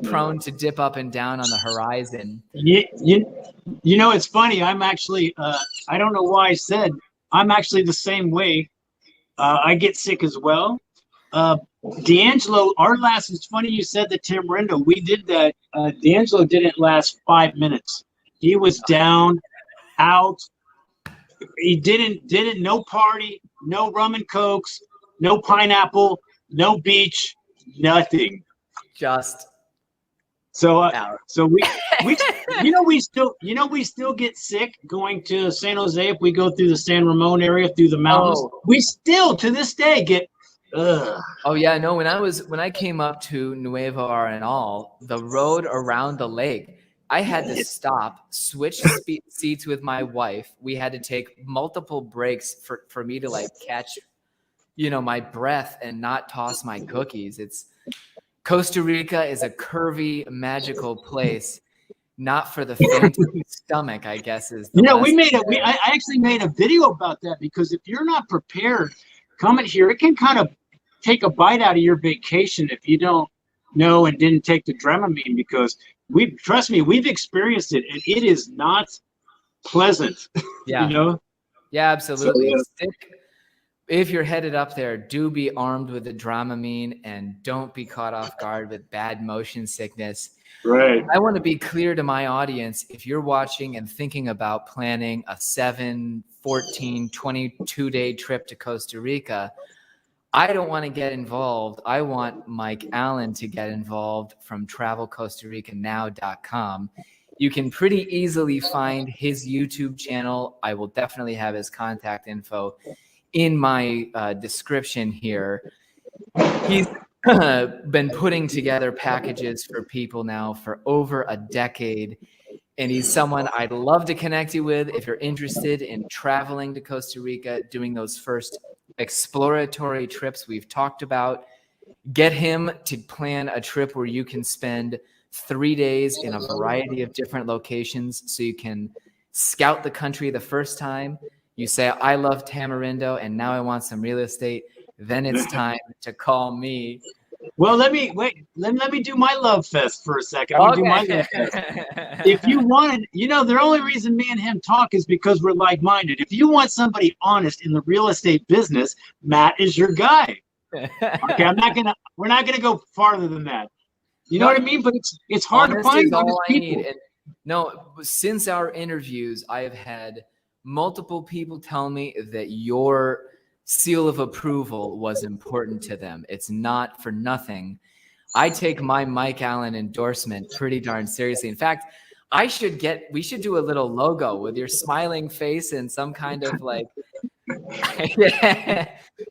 prone to dip up and down on the horizon. It's funny. I'm actually, I don't know why I said, I'm actually the same way. I get sick as well. D'Angelo, it's funny you said the Tamarindo. We did that. D'Angelo didn't last 5 minutes. He was down, out. He didn't no party, no rum and cokes, no pineapple, no beach, nothing. Just so we still get sick going to San Jose if we go through the San Ramon area through the mountains. We still to this day get Oh yeah, no, when I came up to Nuevo Arenal, the road around the lake, I had to stop, switch seats with my wife. We had to take multiple breaks for me to catch, my breath and not toss my cookies. Costa Rica is a curvy, magical place, not for the faint of the stomach, I guess is. I actually made a video about that because if you're not prepared coming here, it can kind of take a bite out of your vacation if you don't know and didn't take the Dramamine because. Trust me, we've experienced it, and it is not pleasant. Yeah, yeah, absolutely. So, if you're headed up there, do be armed with the Dramamine and don't be caught off guard with bad motion sickness. Right. I want to be clear to my audience. If you're watching and thinking about planning a 7, 14, 22-day trip to Costa Rica, I don't want to get involved. I want Mike Allen to get involved from travelcostaricanow.com. You can pretty easily find his YouTube channel. I will definitely have his contact info in my description here. He's been putting together packages for people now for over a decade. And he's someone I'd love to connect you with if you're interested in traveling to Costa Rica, doing those first exploratory trips we've talked about. Get him to plan a trip where you can spend 3 days in a variety of different locations so you can scout the country the first time. You say, I love Tamarindo and now I want some real estate. Then it's time to call me. Well, let me do my love fest for a second. I'm gonna do my love fest. If you wanted, the only reason me and him talk is because we're like-minded. If you want somebody honest in the real estate business, Matt is your guy. Okay, we're not gonna go farther than that. You know what I mean? But it's hard to find honest people. No, since our interviews, I have had multiple people tell me that your seal of approval was important to them. It's not for nothing. I take my Mike Allen endorsement pretty darn seriously. In fact, we should do a little logo with your smiling face and some kind of like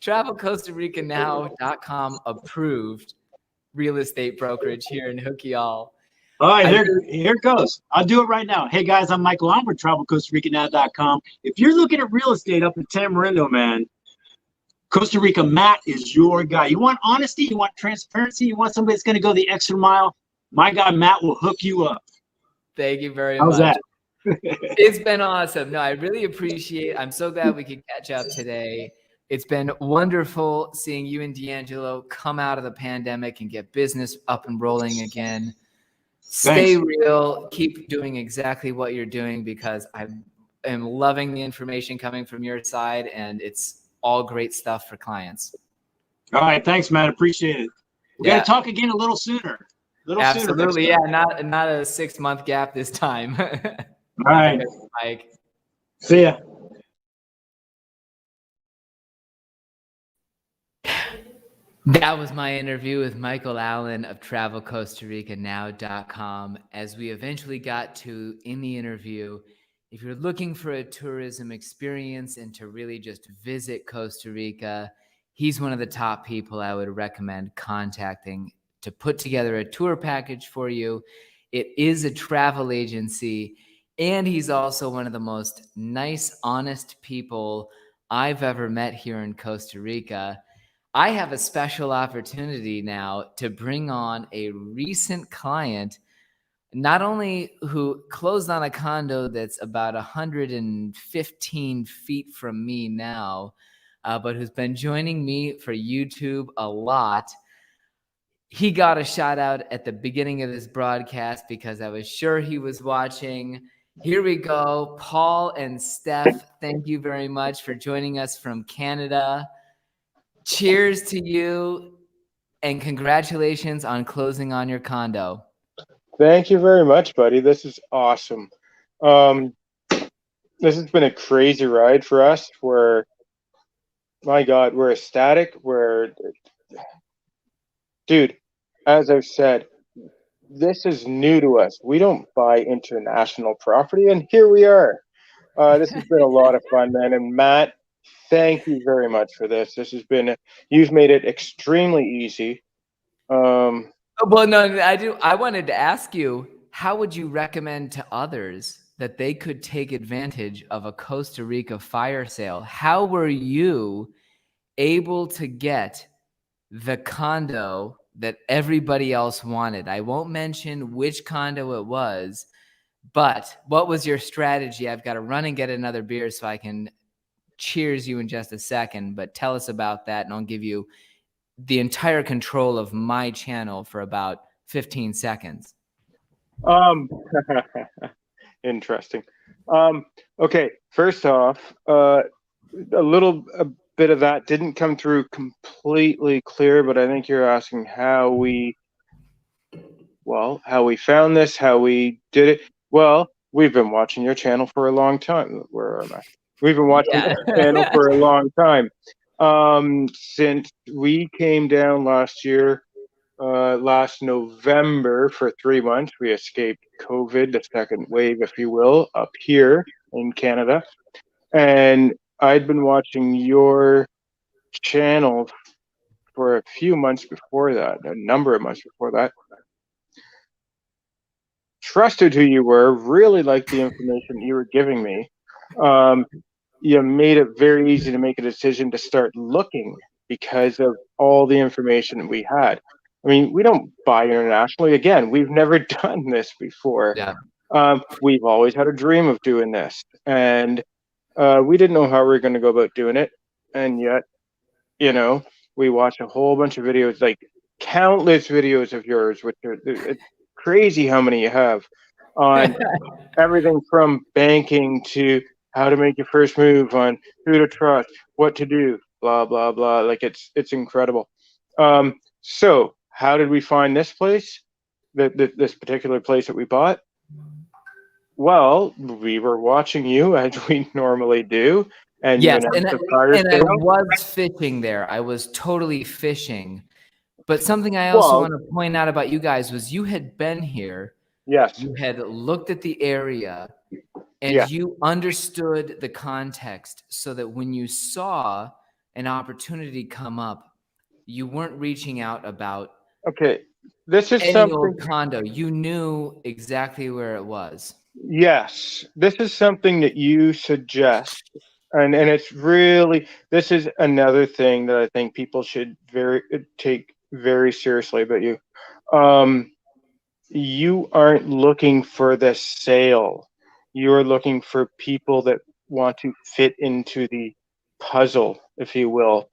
travelcostaricanow.com approved real estate brokerage here in Hookyall. All right, here it goes. I'll do it right now. Hey guys, I'm Michael Allen, travelcostaricanow.com. If you're looking at real estate up in Tamarindo, man, Costa Rica Matt is your guy. You want honesty, you want transparency, you want somebody that's going to go the extra mile. My guy Matt will hook you up. Thank you very much. How's that? It's been awesome. No, I really appreciate it. I'm so glad we could catch up today. It's been wonderful seeing you and D'Angelo come out of the pandemic and get business up and rolling again. Stay real. Keep doing exactly what you're doing because I am loving the information coming from your side, and it's all great stuff for clients. All right. Thanks, man. Appreciate it. We're going to talk again a little sooner. Absolutely. Yeah. Not a 6-month gap this time. All right. Mike. See ya. That was my interview with Michael Allen of travelcostaricanow.com. As we eventually got to in the interview, if you're looking for a tourism experience and to really just visit Costa Rica, he's one of the top people I would recommend contacting to put together a tour package for you. It is a travel agency, and he's also one of the most nice, honest people I've ever met here in Costa Rica. I have a special opportunity now to bring on a recent client, not only who closed on a condo that's about 115 feet from me now, but who's been joining me for YouTube a lot. He got a shout out at the beginning of this broadcast because I was sure he was watching. Here we go. Paul and Steph, thank you very much for joining us from Canada. Cheers to you, and congratulations on closing on your condo. Thank you very much, buddy. This is awesome. This has been a crazy ride for us. My God, we're ecstatic. Dude, as I've said, this is new to us. We don't buy international property, and here we are. This has been a lot of fun, man. And Matt, thank you very much for this. You've made it extremely easy. Well, no, I wanted to ask you, how would you recommend to others that they could take advantage of a Costa Rica fire sale? How were you able to get the condo that everybody else wanted? I won't mention which condo it was, but what was your strategy? I've got to run and get another beer so I can cheers you in just a second, but tell us about that, and I'll give you the entire control of my channel for about 15 seconds. Interesting. Okay, first off, a little bit of that didn't come through completely clear, but I think you're asking how we found this, how we did it. Well, we've been watching your channel for a long time. Where am I? We've been watching Yeah. this channel for a long time. Since we came down last year, last November for 3 months, we escaped COVID, the second wave, if you will, up here in Canada. And I'd been watching your channel for a few months before that, a number of months before that. Trusted who you were, really liked the information you were giving me. You made it very easy to make a decision to start looking because of all the information we had. I mean, we don't buy internationally. Again, we've never done this before. Yeah. We've always had a dream of doing this, and we didn't know how we were going to go about doing it. And yet, we watched a whole bunch of videos, like countless videos of yours, which are it's crazy how many you have on everything from banking to how to make your first move, on who to trust, what to do, blah blah blah. Like it's incredible. So how did we find this place, this particular place that we bought? Well, we were watching you as we normally do, and Yes, you and announced I was fishing there. I was totally fishing. But something I also want to point out about you guys was you had been here. Yes. You had looked at the area, and Yeah. you understood the context so that when you saw an opportunity come up, you weren't reaching out about Okay. This is any something. old condo. You knew exactly where it was. Yes, this is something that you suggest, and it's really, this is another thing that I think people should take very seriously about you. You aren't looking for the sale. You're looking for people that want to fit into the puzzle, if you will.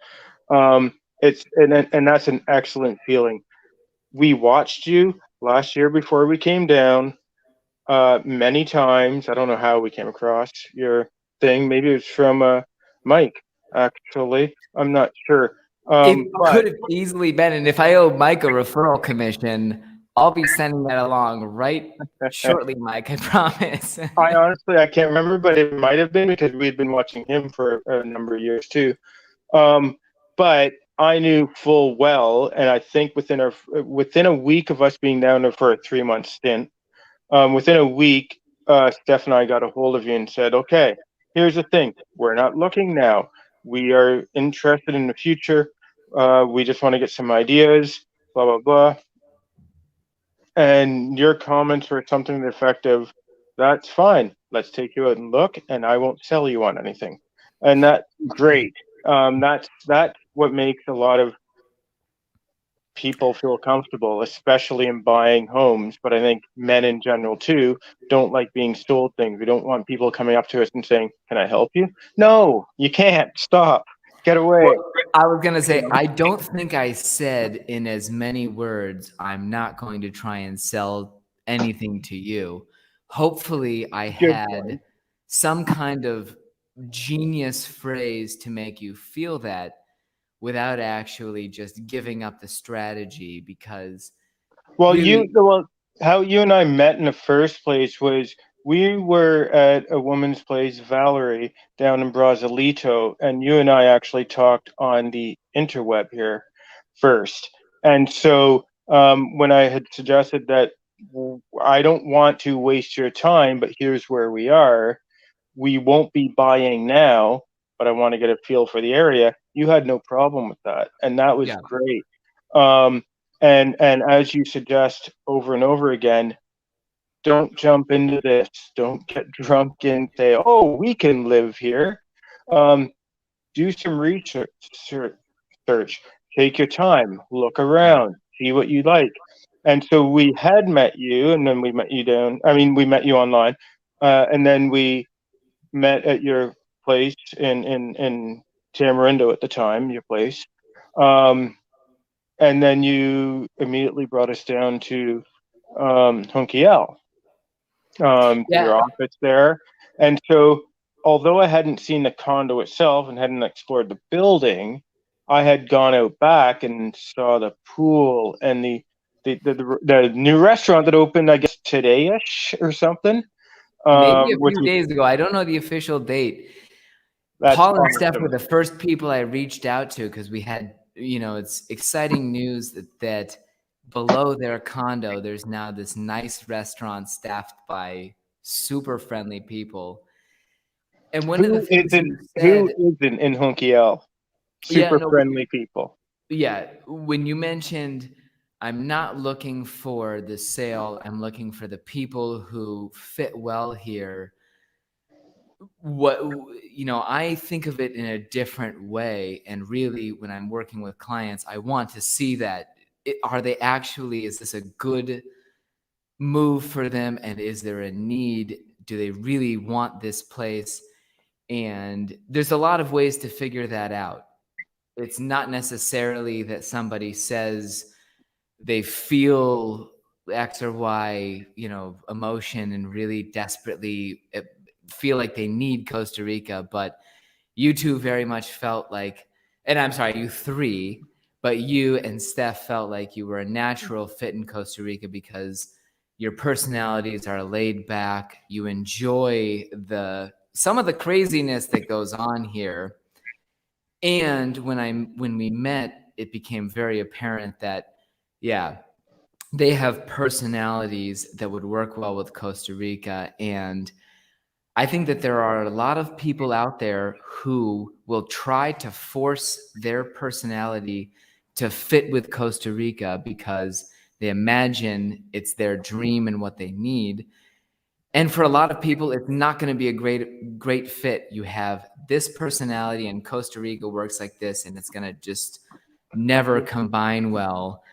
And that's an excellent feeling. We watched you last year before we came down. Many times. I don't know how we came across your thing. Maybe it was from Mike, actually. I'm not sure. It But could have easily been, and if I owe Mike a referral commission, I'll be sending that along right shortly, Mike, I promise. I can't remember, but it might have been because we'd been watching him for a number of years too. But I knew full well, and I think within a week of us being down there for a 3-month stint, within a week, Steph and I got a hold of you and said, okay, here's the thing. We're not looking now. We are interested in the future. We just want to get some ideas, blah, blah, blah. And your comments were something to the effect of, that's fine. Let's take you out and look, and I won't sell you on anything. And that's great. That's what makes a lot of people feel comfortable, especially in buying homes. But I think men in general too don't like being sold things. We don't want people coming up to us and saying, "Can I help you?" No, you can't. Stop. Get away. Well, I was going to say, I don't think I said in as many words, I'm not going to try and sell anything to you. Hopefully I had some kind of genius phrase to make you feel that without actually just giving up the strategy, because Well, really, how you and I met in the first place was we were at a woman's place, Valerie, down in Brasilito, and you and I actually talked on the interweb here first. And so when I had suggested that I don't want to waste your time, but here's where we are, we won't be buying now, but I want to get a feel for the area. You had no problem with that, and that was great. And as you suggest over and over again, don't jump into this. Don't get drunk and say, "Oh, we can live here." Do some research. Take your time. Look around. See what you like. And so we had met you, and then we met you we met you online, and then we met at your place in Tamarindo at the time. Your place. And then you immediately brought us down to Hunkiel, your office there. And so although I hadn't seen the condo itself and hadn't explored the building, I had gone out back and saw the pool and the new restaurant that opened, I guess today-ish or something. Maybe a Which few is days ago. I don't know the official date. that's Paul and Steph awesome. were the first people I reached out to because we had, it's exciting news that below their condo, there's now this nice restaurant staffed by super friendly people. And one of the things you Who said, isn't in Hunkiel? yeah, Super no, friendly people. yeah, when you mentioned, I'm not looking for the sale, I'm looking for the people who fit well here. I think of it in a different way, and really when I'm working with clients, I want to see that is this a good move for them, and is there a need? Do they really want this place? And there's a lot of ways to figure that out. It's not necessarily that somebody says they feel X or Y, emotion and really desperately feel like they need Costa Rica, but you two very much felt like, and I'm sorry, you three, but you and Steph felt like you were a natural fit in Costa Rica because your personalities are laid back. You enjoy some of the craziness that goes on here. And when we met, it became very apparent that, yeah, they have personalities that would work well with Costa Rica. And I think that there are a lot of people out there who will try to force their personality to fit with Costa Rica because they imagine it's their dream and what they need. And for a lot of people, it's not going to be a great fit. You have this personality and Costa Rica works like this, and it's going to just never combine well.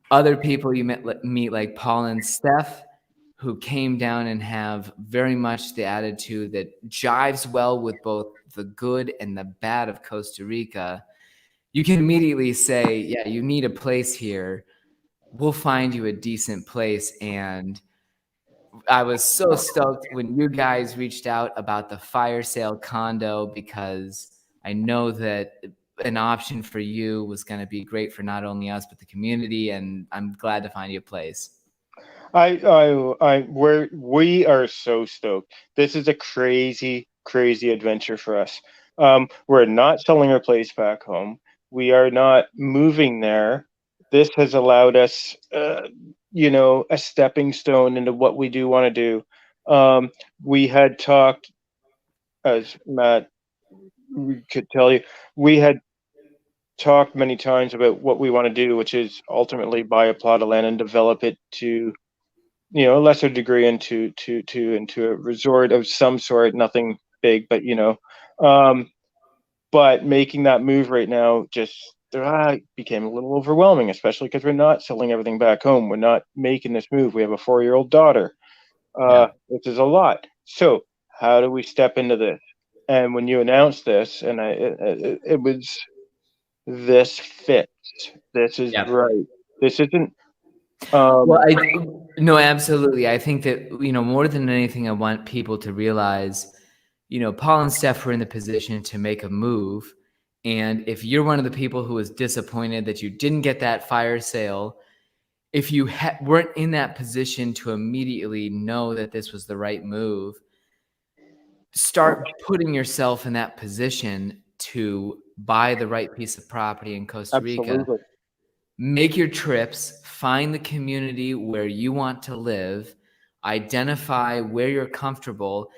Other people you meet like Paul and Steph, who came down and have very much the attitude that jives well with both the good and the bad of Costa Rica. You can immediately say, yeah, you need a place here. We'll find you a decent place. And I was so stoked when you guys reached out about the fire sale condo because I know that an option for you was going to be great for not only us but the community, and I'm glad to find you a place. We are so stoked. This is a crazy, crazy adventure for us. We're not selling our place back home. We are not moving there. This has allowed us, a stepping stone into what we do want to do. We had talked, as Matt we could tell you, we had talked many times about what we want to do, which is ultimately buy a plot of land and develop it to a lesser degree into a resort of some sort, nothing big, but but making that move right now just became a little overwhelming, especially because we're not selling everything back home. We're not making this move. We have a 4-year-old daughter. This is a lot. So how do we step into this? And when you announced this, and it was, this fits. This is right. This isn't. No, absolutely. I think that, more than anything, I want people to realize, Paul and Steph were in the position to make a move. And if you're one of the people who was disappointed that you didn't get that fire sale, if you weren't in that position to immediately know that this was the right move, start putting yourself in that position to buy the right piece of property in Costa Rica. Absolutely. Make your trips, find the community where you want to live, identify where you're comfortable,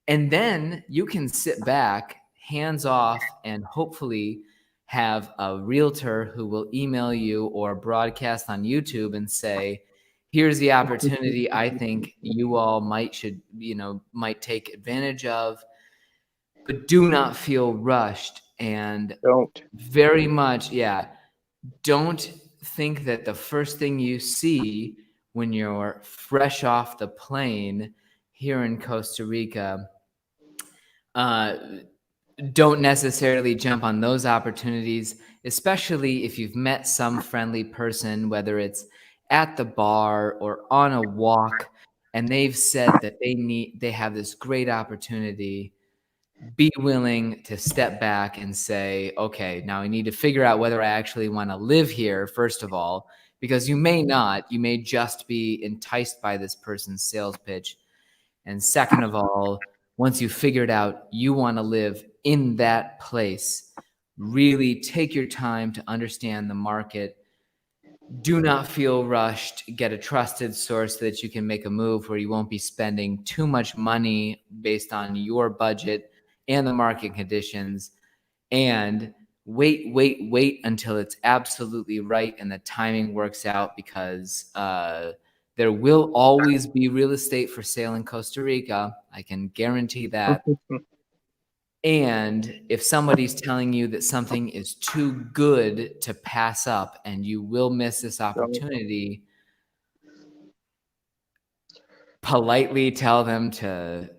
and then you can sit back, hands off, and hopefully have a realtor who will email you or broadcast on YouTube and say, here's the opportunity I think you all might take advantage of, but do not feel rushed. And very much, don't think that the first thing you see when you're fresh off the plane here in Costa Rica, don't necessarily jump on those opportunities, especially if you've met some friendly person, whether it's at the bar or on a walk, and they've said that they have this great opportunity. be willing to step back and say, okay, now I need to figure out whether I actually want to live here, first of all, because you may not, you may just be enticed by this person's sales pitch. And second of all, once you figured out you want to live in that place, really take your time to understand the market. Do not feel rushed. Get a trusted source so that you can make a move where you won't be spending too much money based on your budget and the market conditions. And wait until it's absolutely right and the timing works out, because there will always be real estate for sale in Costa Rica. I can guarantee that. And if somebody's telling you that something is too good to pass up and you will miss this opportunity, politely tell them to,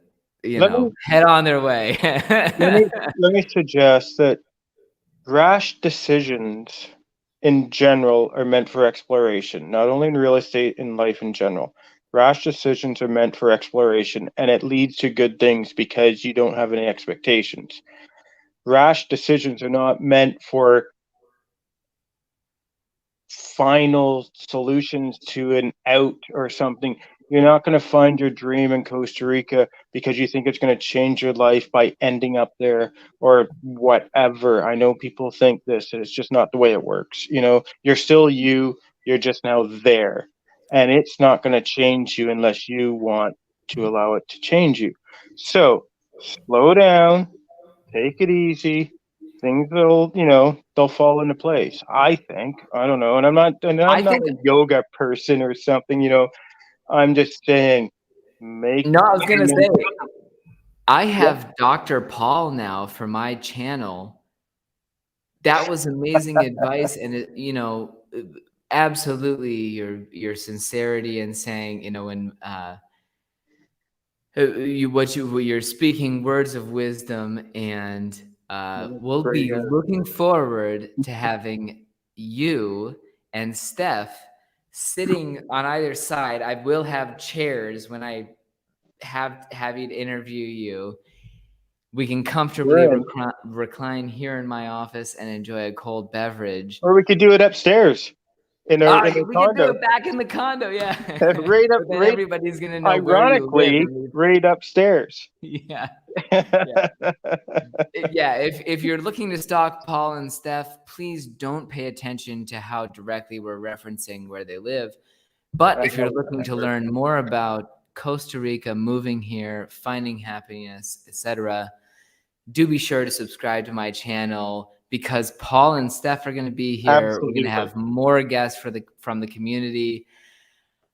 head on their way. let me suggest that rash decisions in general are meant for exploration, not only in real estate, in life in general. Rash decisions are meant for exploration, and it leads to good things because you don't have any expectations. Rash decisions are not meant for final solutions to an out or something. You're not going to find your dream in Costa Rica because you think it's going to change your life by ending up there or whatever. I know people think this, and it's just not the way it works. You're still you, you're just now there. And it's not going to change you unless you want to allow it to change you. So slow down, take it easy. Things will, they'll fall into place. I think. I don't know. And I'm not a yoga person or something, I'm just saying, I was going to say, I have Dr. Paul now for my channel. That was amazing advice. And, absolutely your sincerity in saying, when you're speaking words of wisdom, and we'll be looking forward to having you and Steph sitting on either side. I will have chairs when I have you to interview you. We can comfortably recline here in my office and enjoy a cold beverage. Or we could do it upstairs in a we condo. Can do it back in the condo, yeah. right up. Then everybody's gonna know. Ironically, right upstairs. Yeah. Yeah. If you're looking to stalk Paul and Steph, please don't pay attention to how directly we're referencing where they live. But if you're looking to learn more about Costa Rica, moving here, finding happiness, etc., do be sure to subscribe to my channel, because Paul and Steph are going to be here. Absolutely. We're going to have more guests from the community.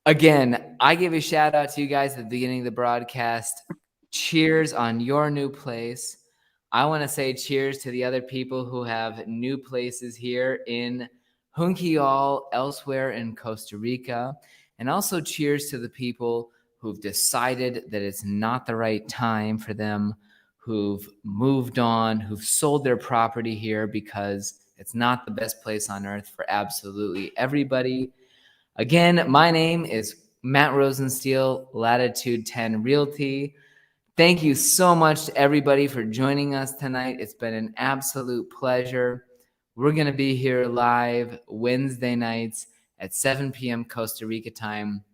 Again, I give a shout out to you guys at the beginning of the broadcast. Cheers on your new place. I want to say cheers to the other people who have new places here in Junquillal, elsewhere in Costa Rica. And also cheers to the people who've decided that it's not the right time for them, who've moved on, who've sold their property here because it's not the best place on earth for absolutely everybody. Again, my name is Matt Rosensteel, Latitude 10 Realty. Thank you so much to everybody for joining us tonight. It's been an absolute pleasure. We're going to be here live Wednesday nights at 7 p.m. Costa Rica time,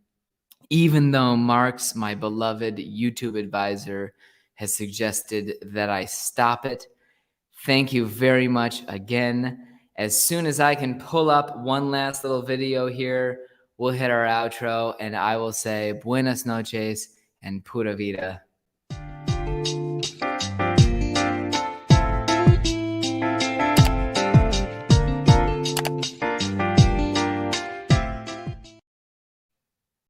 even though Mark's, my beloved YouTube advisor, has suggested that I stop it. Thank you very much again. As soon as I can pull up one last little video here, we'll hit our outro, and I will say buenas noches and pura vida.